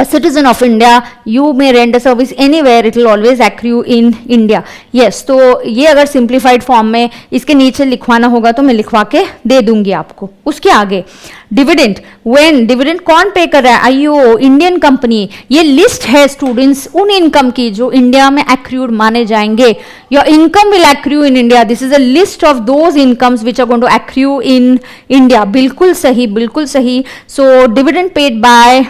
a citizen of India. You may render service anywhere, it will always accrue in India. Yes, तो ये अगर simplified form में इसके नीचे लिखवाना होगा तो मैं लिखवा के दे दूंगी आपको. उसके आगे डिविडेंड, व्हेन डिविडेंड कौन पे कर रहा है? आईओ, इंडियन कंपनी. ये लिस्ट है स्टूडेंट्स उन इनकम की जो इंडिया में एक्रूड माने जाएंगे. Your income will accrue in India. This is a list of those incomes which are going to accrue in India. बिल्कुल सही, बिल्कुल सही. So dividend paid by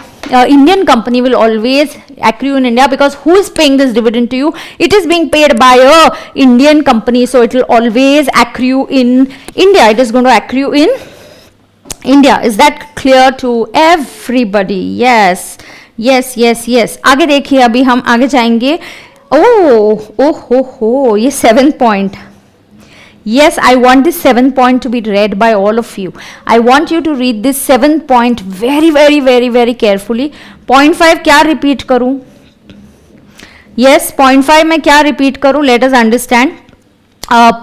Indian company will always accrue in India, because who is paying this dividend to you? It is being paid by a Indian company, so it will always accrue in India. It is going to accrue in India. Is that clear to everybody? Yes, yes, yes, yes. आगे देखिए, अभी हम आगे जाएंगे. हो ये 7 point. Yes, I want this 7 point to be read by all of you. I want you to read this 7 point very, very, very, very carefully. Point 5 क्या repeat करूं? Yes, point 5 में क्या repeat करूं? Let us understand.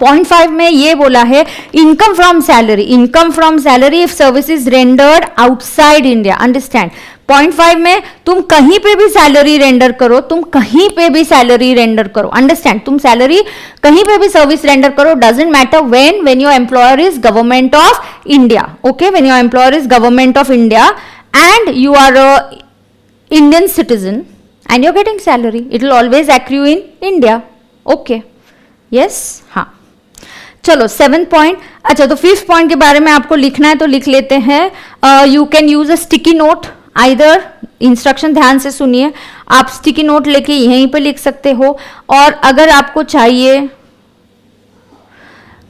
Point 5 में ये बोला है income from salary. Income from salary if service is rendered outside India. Understand? Point 5 में तुम कहीं पे भी सैलरी रेंडर करो, तुम कहीं पे भी सैलरी रेंडर करो. अंडरस्टैंड? तुम सैलरी कहीं पे भी सर्विस रेंडर करो, doesn't matter when your employer is government of India. Okay, when your employer is government of India and you are a Indian citizen and you are getting salary, it will always accrue in India. Okay, yes, हाँ. चलो 7 point. अच्छा, तो 5th point के बारे में आपको लिखना है तो लिख लेते हैं. You can use a sticky note. Either instruction ध्यान से सुनिए, आप स्टिकी नोट लेके यहीं पे लिख सकते हो, और अगर आपको चाहिए,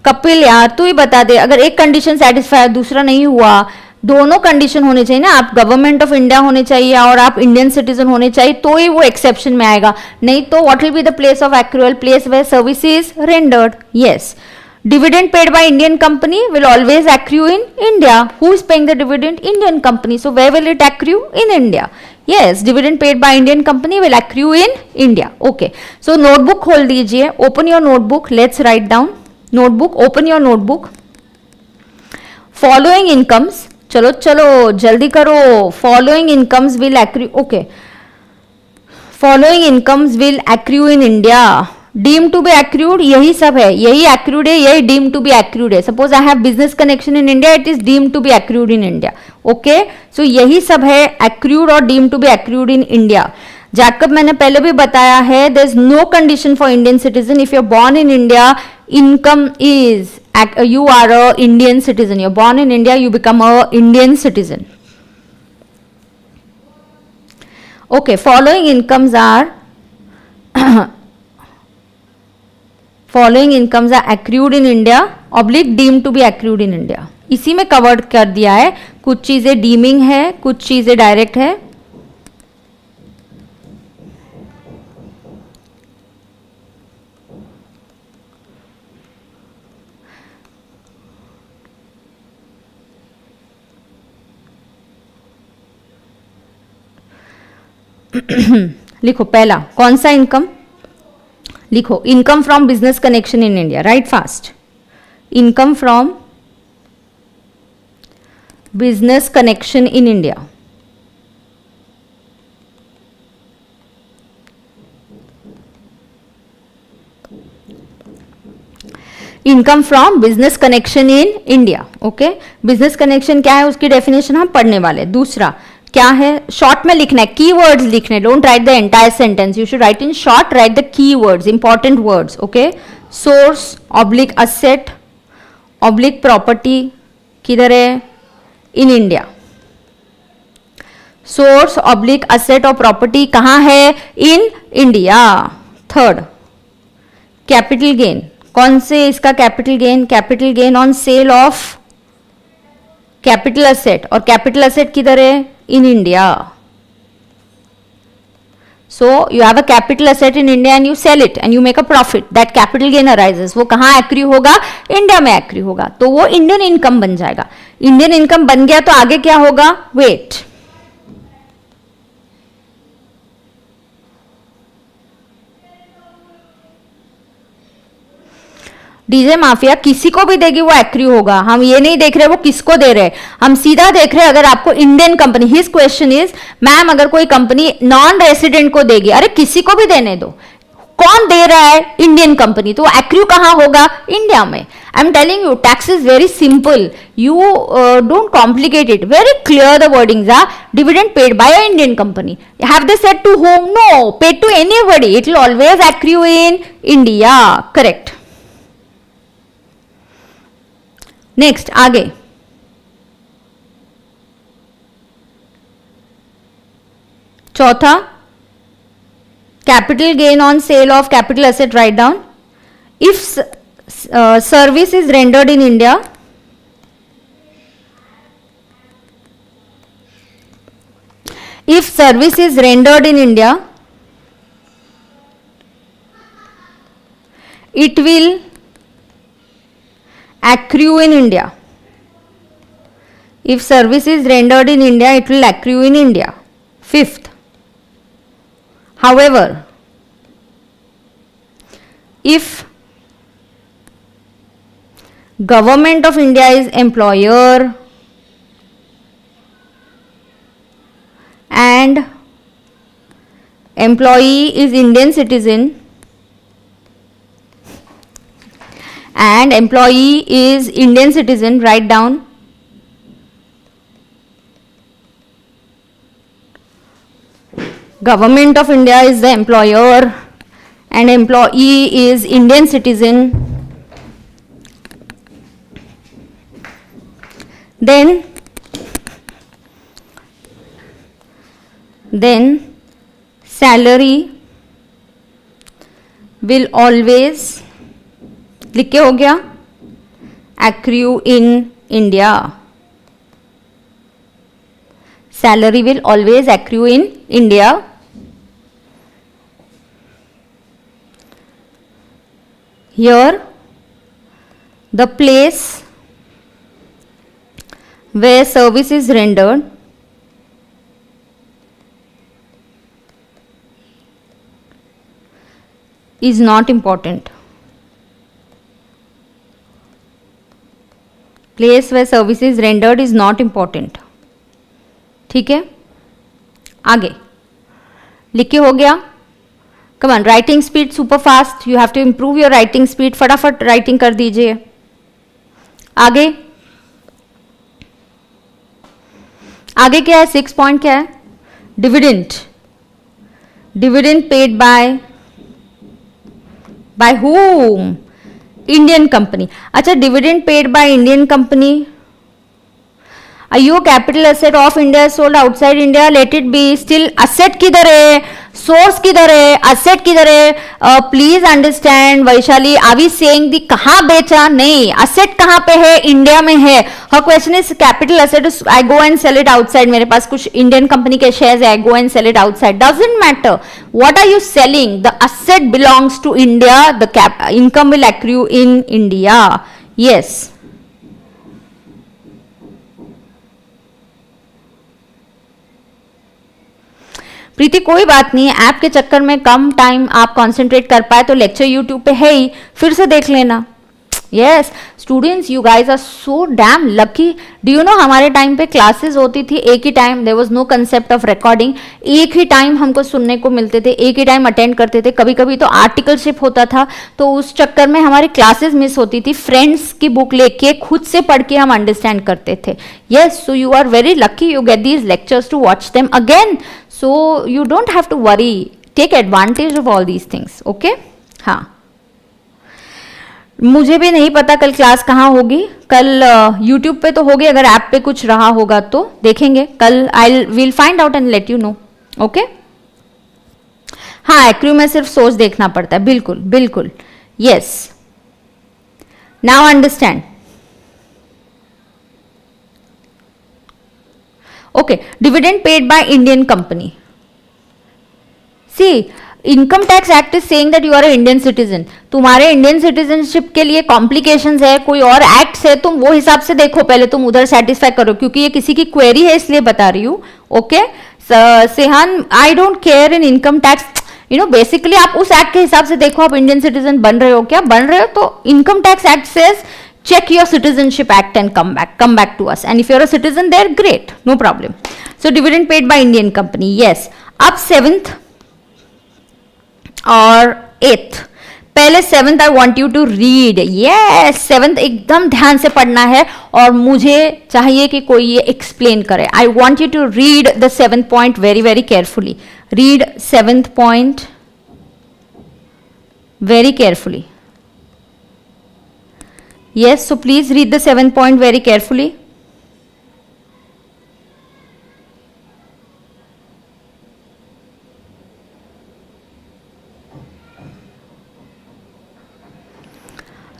कपिल यार तू ही बता दे, अगर एक कंडीशन सेटिस्फाई दूसरा नहीं हुआ, दोनों कंडीशन होने चाहिए ना. आप गवर्नमेंट ऑफ इंडिया होने चाहिए और आप इंडियन सिटीजन होने चाहिए, तो ही वो एक्सेप्शन में आएगा. नहीं तो what will be the place of accrual? Place where service is rendered. Yes, dividend paid by Indian company will always accrue in India. Who is paying the dividend? Indian company. So where will it accrue? In India. Yes, dividend paid by Indian company will accrue in India. Okay. So notebook खोल दीजिए. Open your notebook. Let's write down. Notebook. Open your notebook. Following incomes. चलो चलो जल्दी करो. Following incomes will accrue. Okay. Following incomes will accrue in India. Deem to be accrued, यही सब है, यही एक्रूड है, यही डीम टू बी एक्रूड है. Suppose I have business connection in India, it is deem to be accrued in India. Okay, so यही सब है एक्रूड और deem to be accrued in India. Jacob मैंने पहले भी बताया है, there is no condition for Indian citizen. If you are born in India, income is, you are a Indian citizen. You're born in India, you become a Indian citizen. Okay, following incomes are following incomes are accrued in India oblique deemed to be accrued in India. इसी में covered कर दिया है. कुछ चीजें dimming है, कुछ चीजें डायरेक्ट है. लिखो पहला कौन सा इनकम, लिखो income from business connection in India. Right fast. Income from business connection in India. Income from business connection in India. Okay, business connection क्या है उसकी डेफिनेशन हम पढ़ने वाले. दूसरा क्या है, शॉर्ट में लिखना है, कीवर्ड्स लिखने, don't write the entire sentence, you should write in short, right the keywords, important words. Okay, source oblique asset oblique property किधर है, in India. Source oblique asset और प्रॉपर्टी कहां है, in India. Third, capital gain, कौन से इसका capital gain, capital gain on sale of capital asset, और capital asset किधर है, इन India. So you have a capital asset in India and you cell it and you make a profit, that capital gain arises. वो कहां एक्री होगा, India में एक्री होगा, तो वो इंडियन इनकम बन जाएगा. इंडियन इनकम बन गया तो आगे क्या होगा, वेट, डीजे माफिया किसी को भी देगी वो एक्री होगा. हम ये नहीं देख रहे वो किसको दे रहे, हम सीधा देख रहे अगर आपको Indian company, his question is ma'am अगर कोई कंपनी नॉन रेसिडेंट को देगी, अरे किसी को भी देने दो, कौन दे रहा है, इंडियन कंपनी, तो एक्री कहां होगा, इंडिया में. I am telling you tax is very simple, you don't complicate it, very clear the wordings are. Dividend paid by a Indian company, have they said to whom, no, paid to anybody, it will always accrue in India. Correct. Next आगे, चौथा, capital gain on sale of capital asset, write down. If service is rendered in India, if service is rendered in India, it will accrue in India. If service is rendered in India, it will accrue in India. Fifth, however, if government of India is employer and employee is Indian citizen and employee is Indian citizen, write down. Government of India is the employer and employee is Indian citizen. Then salary will always, लिख के हो गया, accrue in India. Salary will always accrue in India. Here the place where service is rendered is not important. Place where service is rendered is not important. ठीक है, आगे लिख के हो गया. Come on, writing speed super fast, you have to improve your writing speed, फटाफट writing कर दीजिए. आगे आगे क्या है, 6 पॉइंट क्या है, dividend. Dividend paid by whom, Indian company. अच्छा, dividend paid by Indian company. अयो capital asset of India sold outside India, let it be. Still asset किधर है, सोर्स किधर है, असेट किधर है, please understand. Vaishali, are we saying the कहां बेचा, नहीं, असेट कहां पे है, इंडिया में है. हर question is capital asset, I go and sell it outside. मेरे पास कुछ इंडियन कंपनी के शेयर्स है, I go and sell it outside, doesn't matter what are you selling, the asset belongs to India, the income will accrue in India. Yes, Preeti कोई बात नहीं, app के चक्कर में कम टाइम आप कंसंट्रेट कर पाए तो लेक्चर यूट्यूब पे है ही, फिर से देख लेना. Yes, students, you guys are so damn lucky. Do you know हमारे टाइम पे क्लासेस होती थी एक ही time, there was no concept of recording. एक ही टाइम हमको सुनने को मिलते थे, एक ही टाइम अटेंड करते थे. कभी कभी तो आर्टिकलशिप होता था, तो उस चक्कर में हमारी क्लासेस मिस होती थी. फ्रेंड्स की बुक लेके खुद से पढ़ के हम अंडरस्टैंड करते थे. Yes, so you are very lucky, you get these lectures to watch them again. So you don't have to worry, take advantage of all these things. Okay. हाँ, मुझे भी नहीं पता कल क्लास कहाँ होगी. कल YouTube पे तो होगी, अगर ऐप पे कुछ रहा होगा तो देखेंगे कल. I will find out and let you know. Okay. हाँ, एक्रू में सिर्फ सोच देखना पड़ता है. बिल्कुल बिल्कुल. Yes, now understand. Okay. Dividend paid by Indian company. See, income tax act is saying that you are Indian citizen. तुम्हारे इंडियन सिटीजनशिप के लिए कॉम्प्लिकेशंस है, कोई और एक्ट्स है, तुम वो हिसाब से देखो पहले, तुम उधर सेटिस्फाई करो, क्योंकि ये किसी की क्वेरी है इसलिए बता रही हूँ. ओके. सेहान, I don't care in income tax. You know, basically आप उस एक्ट के हिसाब से देखो, आप इंडियन सिटीजन बन रहे हो क्या, बन रहे हो तो income tax act says check your citizenship act and come back to us, and if you're a citizen there, great, no problem. So dividend paid by Indian company. Yes. अब 7th और 8th. पहले 7th I want you to read. Yes, 7th एकदम ध्यान से पढ़ना है और मुझे चाहिए कि कोई ये explain करे. I want you to read the 7th point very very carefully. Read 7th point very carefully. Yes, so please read the 7th point very carefully.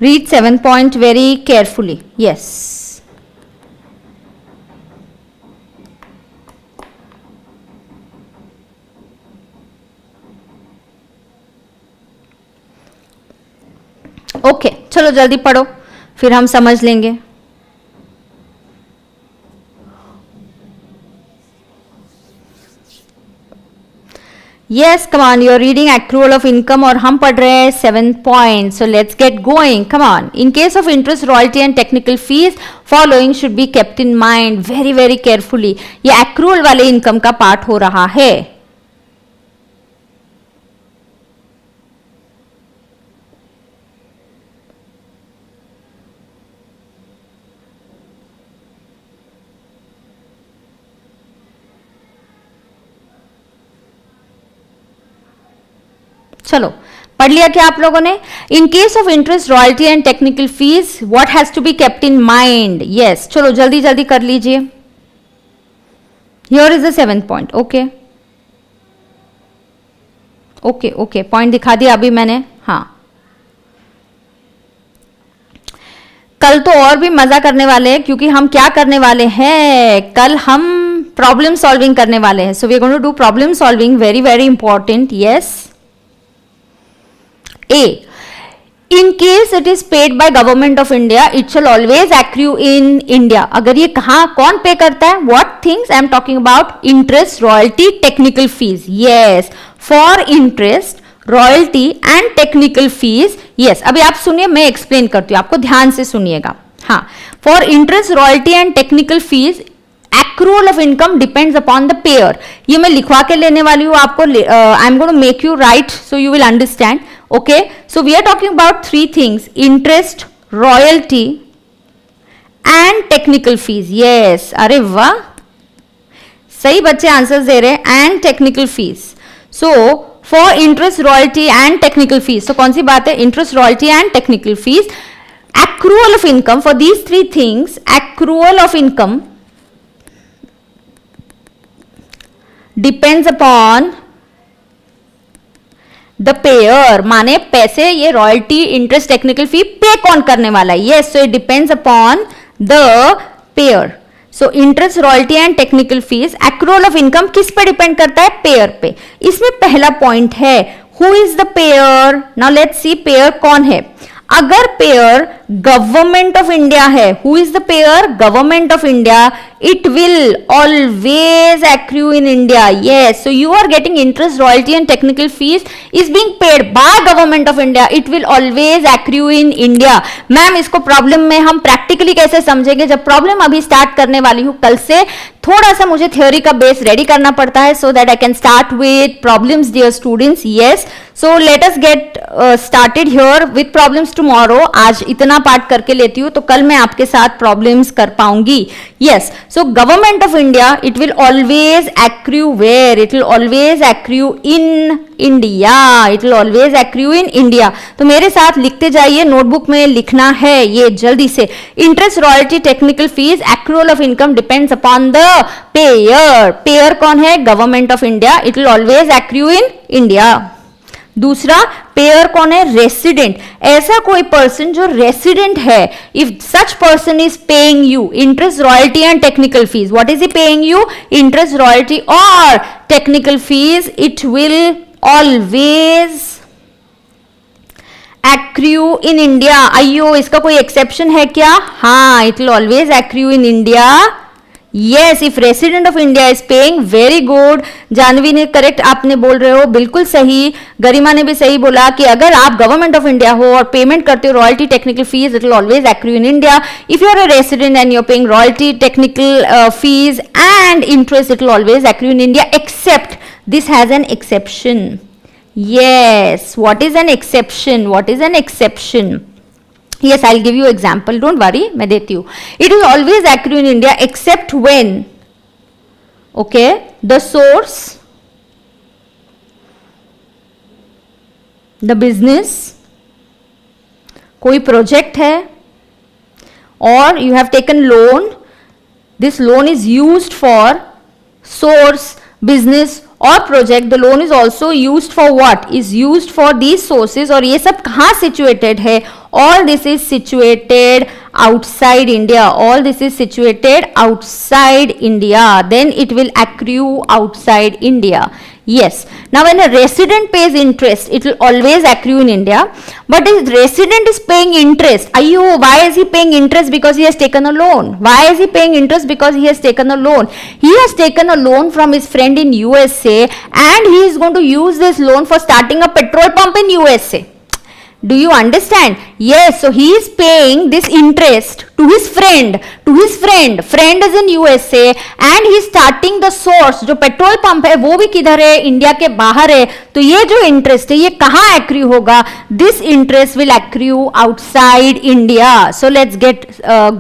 Read 7th point very carefully. Yes. Okay, चलो जल्दी पढ़ो, फिर हम समझ लेंगे. Yes, come on, you're reading accrual of income और हम पढ़ रहे हैं 7th point. So let's get going. Come on. In case of interest, royalty and technical fees, following should be kept in mind very very carefully. ये accrual वाले income का part हो रहा है. चलो पढ़ लिया क्या आप लोगों ने. In case of interest, royalty and technical fees, what has to be kept in mind. Yes, चलो जल्दी जल्दी कर लीजिए. Here is the 7th point. Okay okay okay, point दिखा दिया अभी मैंने. हाँ, कल तो और भी मजा करने वाले हैं, क्योंकि हम क्या करने वाले हैं, कल हम प्रॉब्लम सॉल्विंग करने वाले हैं. So we are going to do problem solving, very very important. Yes. A. In case it is paid by government of India, it shall always accrue in India. अगर ये कहाँ कौन पे करता है, what things I am talking about? Interest, royalty, technical fees. Yes, for interest, royalty and technical fees. Yes, अभी आप सुनिए, मैं explain करती हूँ, आपको ध्यान से सुनिएगा. हाँ, for interest, royalty and technical fees, accrual of income depends upon the payer. ये मैं लिखवा के लेने वाली हूँ आपको. I am going to make you write so you will understand. Okay, so we are talking about 3 things: interest, royalty and technical fees. Yes, अरे वाह, सही बच्चे आंसर्स दे रहे हैं. and technical fees. So for interest, royalty and technical fees, so कौन सी बात है, interest, royalty and technical fees, accrual of income, for these 3 things, accrual of income depends upon the pair. माने पैसे, ये रॉयल्टी, इंटरेस्ट, टेक्निकल फी पे कौन करने वाला है. Yes, so it depends upon the pair. So interest, royalty and technical fees, accrual of income किस पे डिपेंड करता है, पेयर पे. इसमें पहला पॉइंट है, who is the pair. Now let's see pair कौन है. अगर पेयर गवर्नमेंट ऑफ इंडिया है, who is the pair? Government of India. It will always accrue in India. Yes, so you are getting interest, royalty and technical fees is being paid by government of India. It will always accrue in India. Ma'am इसको problem में हम practically कैसे समझेंगे? जब problem अभी start करने वाली हूँ कल से, थोड़ा सा मुझे थ्योरी का बेस रेडी करना पड़ता है so that I can start with problems, dear students. Yes, so let us get started here with problems tomorrow. आज इतना पार्ट करके लेती हूँ तो कल मैं आपके साथ प्रॉब्लम्स कर पाऊंगी. Yes, so government of India, it will always accrue where? It will always accrue in India. It will always accrue in India. तो मेरे साथ लिखते जाइए, नोटबुक में लिखना है ये जल्दी से. Interest, royalty, technical fees, accrual of income depends upon the payer. Payer कौन है? Government of India. It will always accrue in India. दूसरा पेयर कौन है? रेसिडेंट. ऐसा कोई पर्सन जो रेसिडेंट है, if such person is paying you interest, royalty and technical fees, what is he paying you? Interest, royalty और technical fees. It will always accrue in India. अयो, इसका कोई एक्सेप्शन है क्या? हाँ, it will always accrue in India. Yes, if resident of India is paying, very good. Jahnavi ने correct, आपने बोल रहे हो बिल्कुल सही. गरिमा ने भी सही बोला कि अगर आप गवर्नमेंट ऑफ इंडिया हो और पेमेंट करते हो royalty, technical fees, it will always accrue in India. If you are a resident and you are paying royalty, technical fees and interest, it will always accrue in India, except this has an exception. Yes, what is an exception? What is an exception? Yes, I'll give you example. Don't worry, मैं देती हूँ. It will always accrue in India except when, okay, the source, the business, कोई project है, or you have taken loan. This loan is used for source, business और project. The loan is also used for what? Is used for these sources. और ये सब कहाँ situated है? All this is situated outside India. All this is situated outside India. Then it will accrue outside India. Yes. Now when a resident pays interest, it will always accrue in India. But if resident is paying interest, ayyo, why is he paying interest? Because he has taken a loan. Why is he paying interest? Because he has taken a loan. He has taken a loan from his friend in USA and he is going to use this loan for starting a petrol pump in USA. Do you understand? Yes, so he is paying this interest to his friend. Friend is in USA and he is starting the source. जो petrol pump है वो भी किधर है? India के बाहर है. तो ये जो इंटरेस्ट है ये कहाँ एक्रू होगा? This interest will accrue outside India. So let's get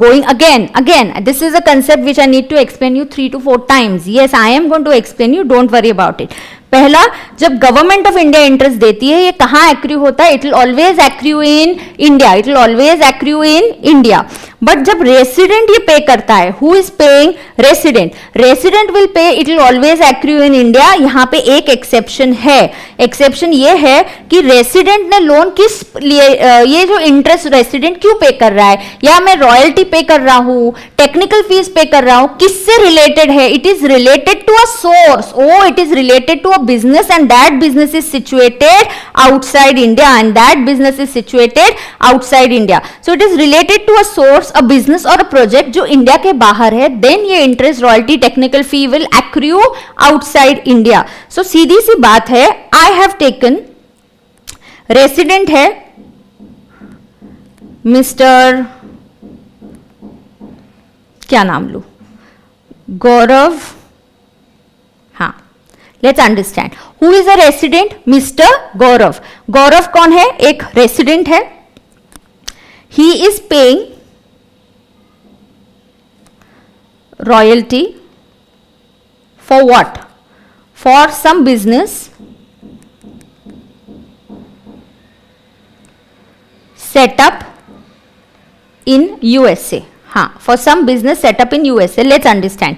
going again. This is a concept which I need to explain you 3 to 4 times. Yes, I am going to explain you. Don't worry about it. पहला, जब government of India interest देती है ये कहाँ accrue होता है? It will always accrue in India. It will always accrue in India. But जब resident ये पे करता है, who is paying? Resident will pay, it will always accrue in India. यहाँ पे एक एक्सेप्शन है. एक्सेप्शन ये है कि रेसिडेंट ने लोन किस लिए, ये जो इंटरेस्ट रेसिडेंट क्यों पे कर रहा है, या मैं रॉयल्टी पे कर रहा हूँ, टेक्निकल फीस पे कर रहा हूँ, किससे रिलेटेड है? It is related to a source. Oh, it is related to a business and that business is situated outside India and that business is situated outside India. So it is related to a source, a business or a project जो India के बाहर है. Then ये interest, royalty, technical fee will accrue outside India. So सीधी सी बात है, I have taken resident है mister, क्या नाम लूं? गौरव. हाँ, let's understand. Who is a resident? Mister Gaurav. Gaurav कौन है? एक रेसिडेंट है. He is paying royalty for what? For some business setup in USA. हाँ, for some business setup in USA. Let's understand.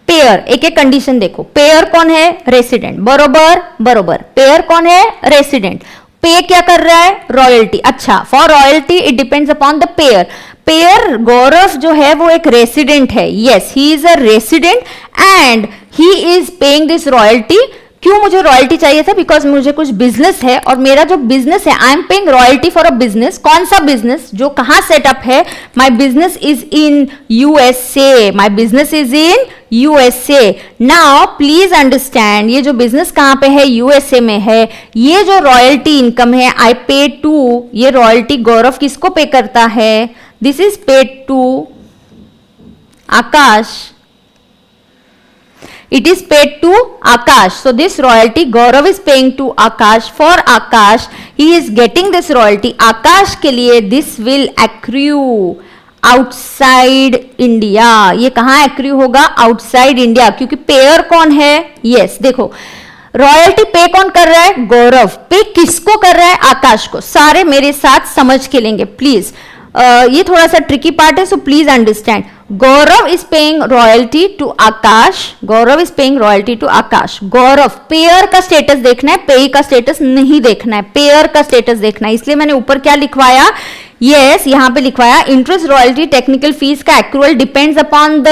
Payer, एक एक कंडीशन देखो. पेयर कौन है? रेसिडेंट. बरोबर. पेयर कौन है? रेसिडेंट. पे क्या कर रहा है? रॉयल्टी. अच्छा, for royalty it depends upon the payer. Payer Gaurav जो है वो एक रेसिडेंट है. Yes, he is a resident and he is paying this royalty. क्यों मुझे रॉयल्टी चाहिए था? बिकॉज मुझे कुछ बिजनेस है और मेरा जो बिजनेस है, I am paying royalty for a business. कौन सा बिजनेस? जो कहां सेटअप है? माई business is in USA. My business is in USA. Now please understand, ये जो बिजनेस कहां पे है? यूएसए में है. ये जो रॉयल्टी इनकम है, आई पे टू, ये रॉयल्टी गौरव किसको पे करता है? This is paid to Aakash. It is paid to Akash. So this royalty Gaurav is paying to Akash. For Akash, he is getting this royalty. Akash के लिए this will accrue outside India. ये कहाँ accrue होगा? Outside India. क्योंकि pair कौन है? Yes, देखो royalty पे कौन कर रहा है? गौरव. पे किसको कर रहा है? आकाश को. सारे मेरे साथ समझ के लेंगे प्लीज. ये थोड़ा सा ट्रिकी पार्ट है, so please understand. Gaurav is paying royalty to Aakash. Gaurav is paying royalty to Aakash. Gaurav, payer का स्टेटस देखना है, पेई का स्टेटस नहीं देखना है, पेयर का स्टेटस देखना है. इसलिए मैंने ऊपर क्या लिखवाया? यस, यहां पे लिखवाया इंटरेस्ट रॉयल्टी टेक्निकल फीस का accrual depends upon the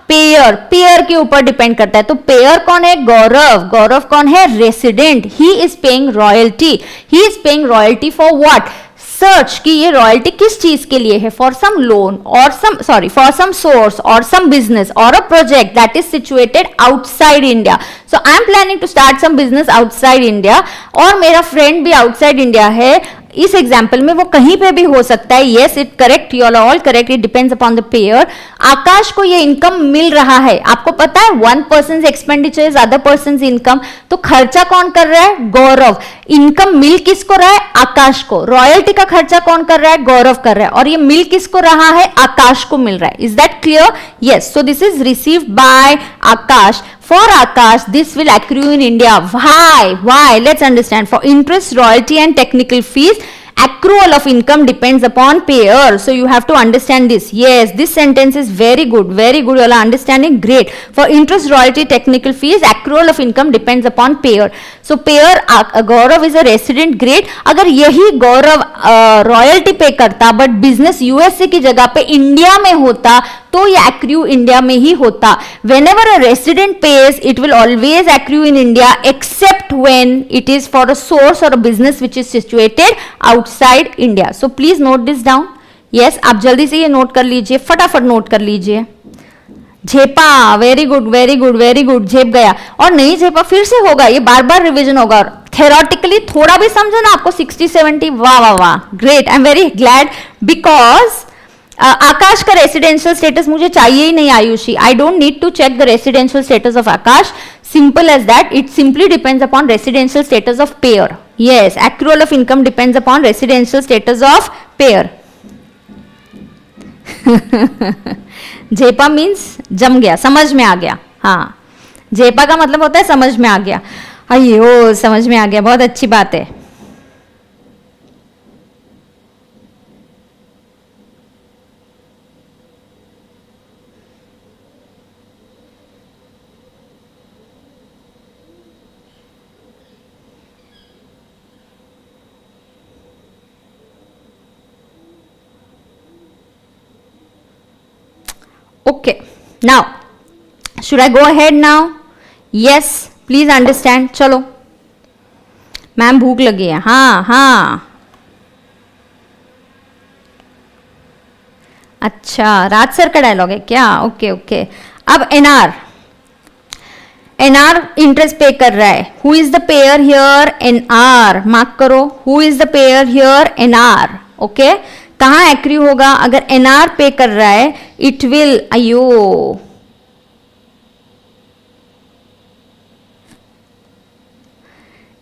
payer. Pair के ऊपर डिपेंड करता है. तो पेयर कौन है? गौरव. गौरव कौन है? Resident. He is paying royalty. He is paying royalty for what? Search कि ये रॉयल्टी किस चीज के लिए है? फॉर सम लोन और फॉर सम सोर्स और सम बिजनेस और a project that is situated outside India. So I am planning to start some business outside India और मेरा फ्रेंड भी आउटसाइड इंडिया है. इस एग्जाम्पल में वो कहीं पे भी हो सकता है. Yes, it correct, you are all correct. It depends upon the payer. Aakash को ये इनकम मिल रहा है. आपको पता है one person expenditure is other person income. तो खर्चा कौन कर रहा है? गौरव. इनकम मिल किसको रहा है? आकाश को. रॉयल्टी का खर्चा कौन कर रहा है? गौरव कर रहा है. और ये मिल किसको रहा है? आकाश को मिल रहा है. Is that clear? Yes. So this is received by Akash. For Akash, this will accrue in India. Why? Let's understand. For interest, royalty and technical fees, accrual of income depends upon payer. So you have to understand this. Yes, this sentence is very good. Very good. You all are understanding. Great. For interest, royalty, technical fees, accrual of income depends upon payer. So payer, Gaurav is a resident. Great. अगर यही गौरव royalty पे करता but business USA की जगह पे India में होता तो ये accrue इंडिया में ही होता. Whenever a resident pays, it will always accrue in India except when it is for a source or a business which is situated outside India. So please note this down. Yes, आप जल्दी से ये note कर लीजिए, फटाफट note कर लीजिए. झेपा, very good very good very good. झेप गया. और नहीं झेपा फिर से होगा, ये बार बार रिविजन होगा. थेरोटिकली थोड़ा भी समझो ना आपको 60-70. वाह वाह वाह, great. I am very glad because Aakash का रेसिडेंशियल स्टेटस मुझे चाहिए ही नहीं Aayushi. I don't need to check the residential status of Aakash. Simple as that. It simply depends upon residential status of payer. Yes, accrual of income depends upon residential status of payer. जेपा means जम गया, समझ में आ गया. हाँ, जेपा का मतलब होता है समझ में आ गया. अयो समझ में आ गया, बहुत अच्छी बात है. Okay, now should I go ahead now? Yes, please understand. चलो, मैम भूख लगी है. हाँ हाँ, अच्छा राज सर का डायलॉग है क्या? Okay okay. अब एनआर इंटरेस्ट पे कर रहा है. Who is the payer here? NR. Mark करो, who is the payer here? NR. Okay, कहाँ एक्रू होगा? अगर एनआर पे कर रहा है इट विल, अयो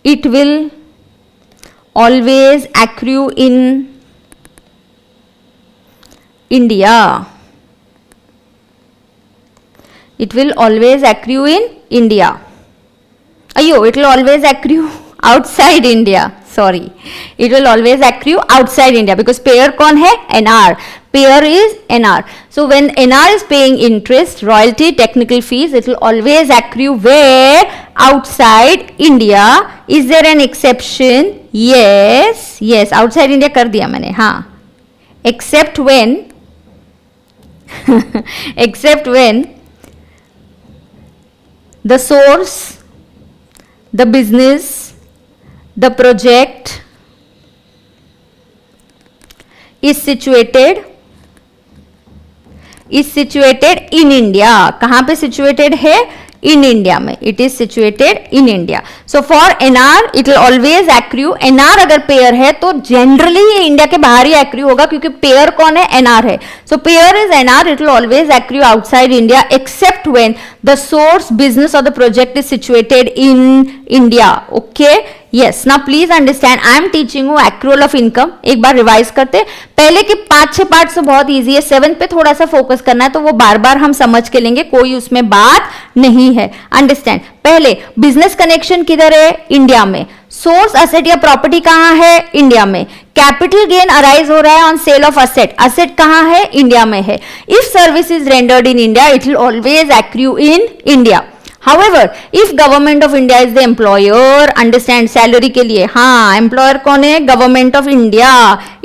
it will always accrue in India. It will always accrue in India. अयो, it will always accrue outside India. Sorry, it will always accrue outside India because payer कौन है? NR. Payer is NR. So when NR is paying interest, royalty, technical fees, it will always accrue where? Outside India. Is there an exception? Yes, yes. Outside India कर दिया मैंने. हाँ. Except when, except when the source the business, the project is situated in India. कहां पे situated है? In India में. It is situated in India. So for NR it will always accrue. NR अगर pair है तो generally ये India के बाहर ही accrue होगा, क्योंकि पेयर कौन है? NR है. So payer is NR. It will always accrue outside India except when the source business or the project is situated in India. Okay. Yes. Now please understand, I am teaching you accrual of income. एक बार revise करते. पहले के 5-6 part से बहुत easy है, 7 पे थोड़ा सा फोकस करना है, तो वो बार बार हम समझ के लेंगे, कोई उसमें बात नहीं है. अंडरस्टैंड. पहले बिजनेस कनेक्शन किधर है? इंडिया में. सोर्स असेट या प्रॉपर्टी कहां है? इंडिया में. कैपिटल गेन अराइज हो रहा है on sale of asset. Asset कहां है? इंडिया में है. If service is rendered in India it will always accrue in India. However, if government of India is the employer, understand salary के लिए, हाँ employer कौन है? Government of India,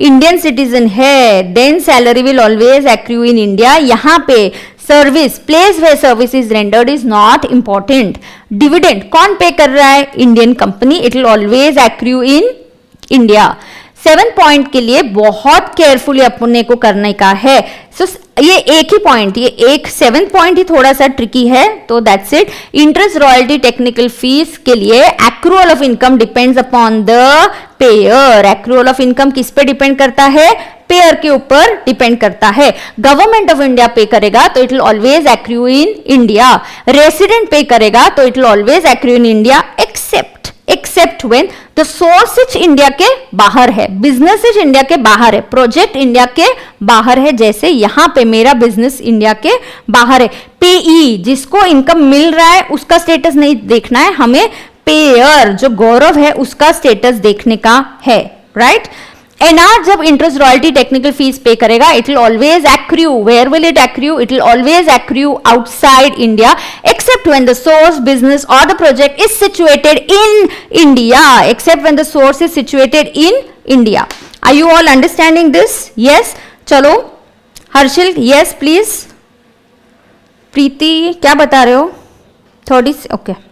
Indian citizen है, then salary will always accrue in India. यहाँ पे service, place where service is rendered is not important. Dividend कौन पे कर रहा है? Indian company, it will always accrue in India. 7 point के लिए बहुत केयरफुली अपने को करने का है. सो ये एक ही पॉइंट, ये एक 7 पॉइंट ही थोड़ा सा ट्रिकी है, तो that's it. Interest, royalty, technical fees के लिए accrual of income depends upon the pair. Accrual of income किस पे डिपेंड करता है? पेयर के ऊपर डिपेंड करता है. गवर्नमेंट ऑफ इंडिया पे करेगा तो it will always accrue in India. Resident पे करेगा तो it will always accrue in India except when the source India के बाहर है, बिजनेस इंडिया के बाहर है, प्रोजेक्ट इंडिया के बाहर है. जैसे यहां पे मेरा बिजनेस इंडिया के बाहर है. पेई जिसको इनकम मिल रहा है उसका स्टेटस नहीं देखना है हमें, पेयर जो गौरव है उसका स्टेटस देखने का है. राइट. एनआर जब interest, royalty, technical fees pay करेगा it will always accrue. Where will it accrue? It will always accrue outside India except when the source business और the project is situated in India. Except when the source is situated in India. Are you all understanding this? Yes. चलो Harshil, yes please. प्रीति क्या बता रहे हो? 30. Okay.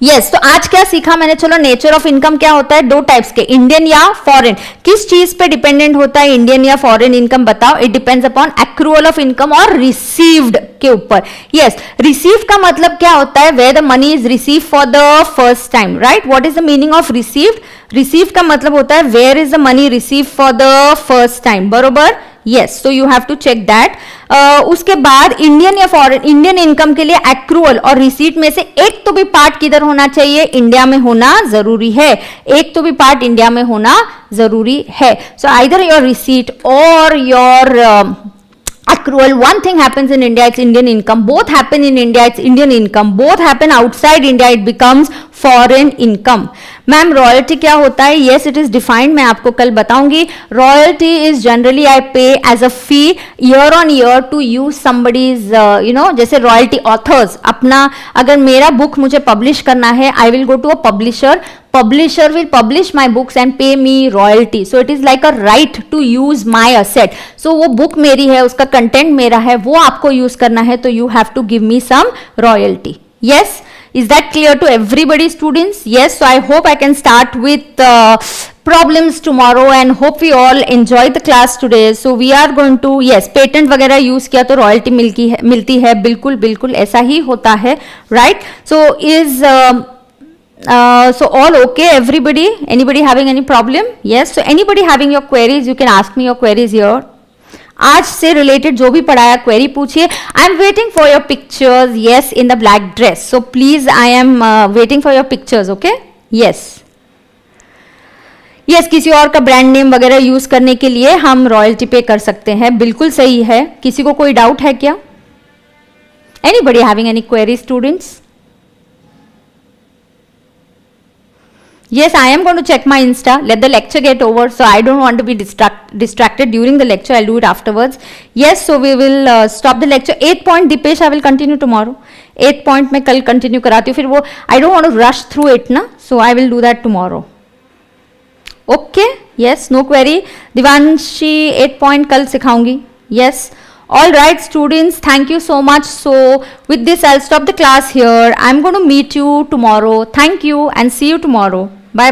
Yes. तो आज क्या सीखा मैंने? चलो नेचर ऑफ इनकम क्या होता है? 2 टाइप्स के, इंडियन या फॉरेन. किस चीज पे डिपेंडेंट होता है इंडियन या फॉरेन इनकम? बताओ. It depends upon accrual of income और रिसीव्ड के ऊपर. यस. रिसीव का मतलब क्या होता है? Where the money is receive for the first time. Right. What is the meaning of received? Receive का मतलब होता है where is the money receive for the first time. बरोबर. Yes. So you have to check that. उसके बाद Indian या foreign, Indian income के लिए एक्रूअल और रिसीट में से एक तो भी पार्ट किधर होना चाहिए? इंडिया में होना जरूरी है. एक तो भी पार्ट इंडिया में होना जरूरी है. सो आइदर योर रिसीट और your accrual. One thing happens in India, it's Indian income. Both happen in India, it's Indian income. Both happen outside India, it becomes foreign income. Ma'am royalty क्या होता है? Yes it is defined, मैं आपको कल बताऊंगी. Royalty is generally I pay as a fee year on year to use somebody's जैसे royalty authors अपना, अगर मेरा बुक मुझे पब्लिश करना है I will go to a publisher. Publisher will publish my books and pay me royalty. So it is like a right to use my asset. So वो book मेरी है, उसका content मेरा है, वो आपको use करना है, तो you have to give me some royalty. Yes? Is that clear to everybody, students? Yes. So I hope I can start with problems tomorrow and hope we all enjoy the class today. So we are going to, yes, patent वगैरह use किया तो royalty मिलती है. बिल्कुल बिल्कुल ऐसा ही होता है. Right? So is so all okay everybody? Anybody having any problem? Yes. So anybody having your queries, you can ask me your queries here. आज से रिलेटेड जो भी पढ़ाया क्वेरी पूछिए. I am waiting for your pictures. Yes, in the black dress. So please I am waiting for your pictures. Okay. Yes yes. किसी और का brand name वगैरह यूज करने के लिए हम रॉयल्टी पे कर सकते हैं. बिल्कुल सही है. किसी को कोई डाउट है क्या? Anybody having any query students? Yes, I am going to check my Insta. Let the lecture get over. So I don't want to be distracted during the lecture. I'll do it afterwards. Yes, so we will stop the lecture. 8 point Dipesh, I will continue tomorrow. 8 point मैं कल continue कराती हूँ. फिर वो I don't want to rush through it ना. So I will do that tomorrow. Okay? Yes, no query. Divanshi 8 point कल सिखाऊंगी. Yes. All right, students, thank you so much. So with this, I'll stop the class here. I'm going to meet you tomorrow. Thank you and see you tomorrow.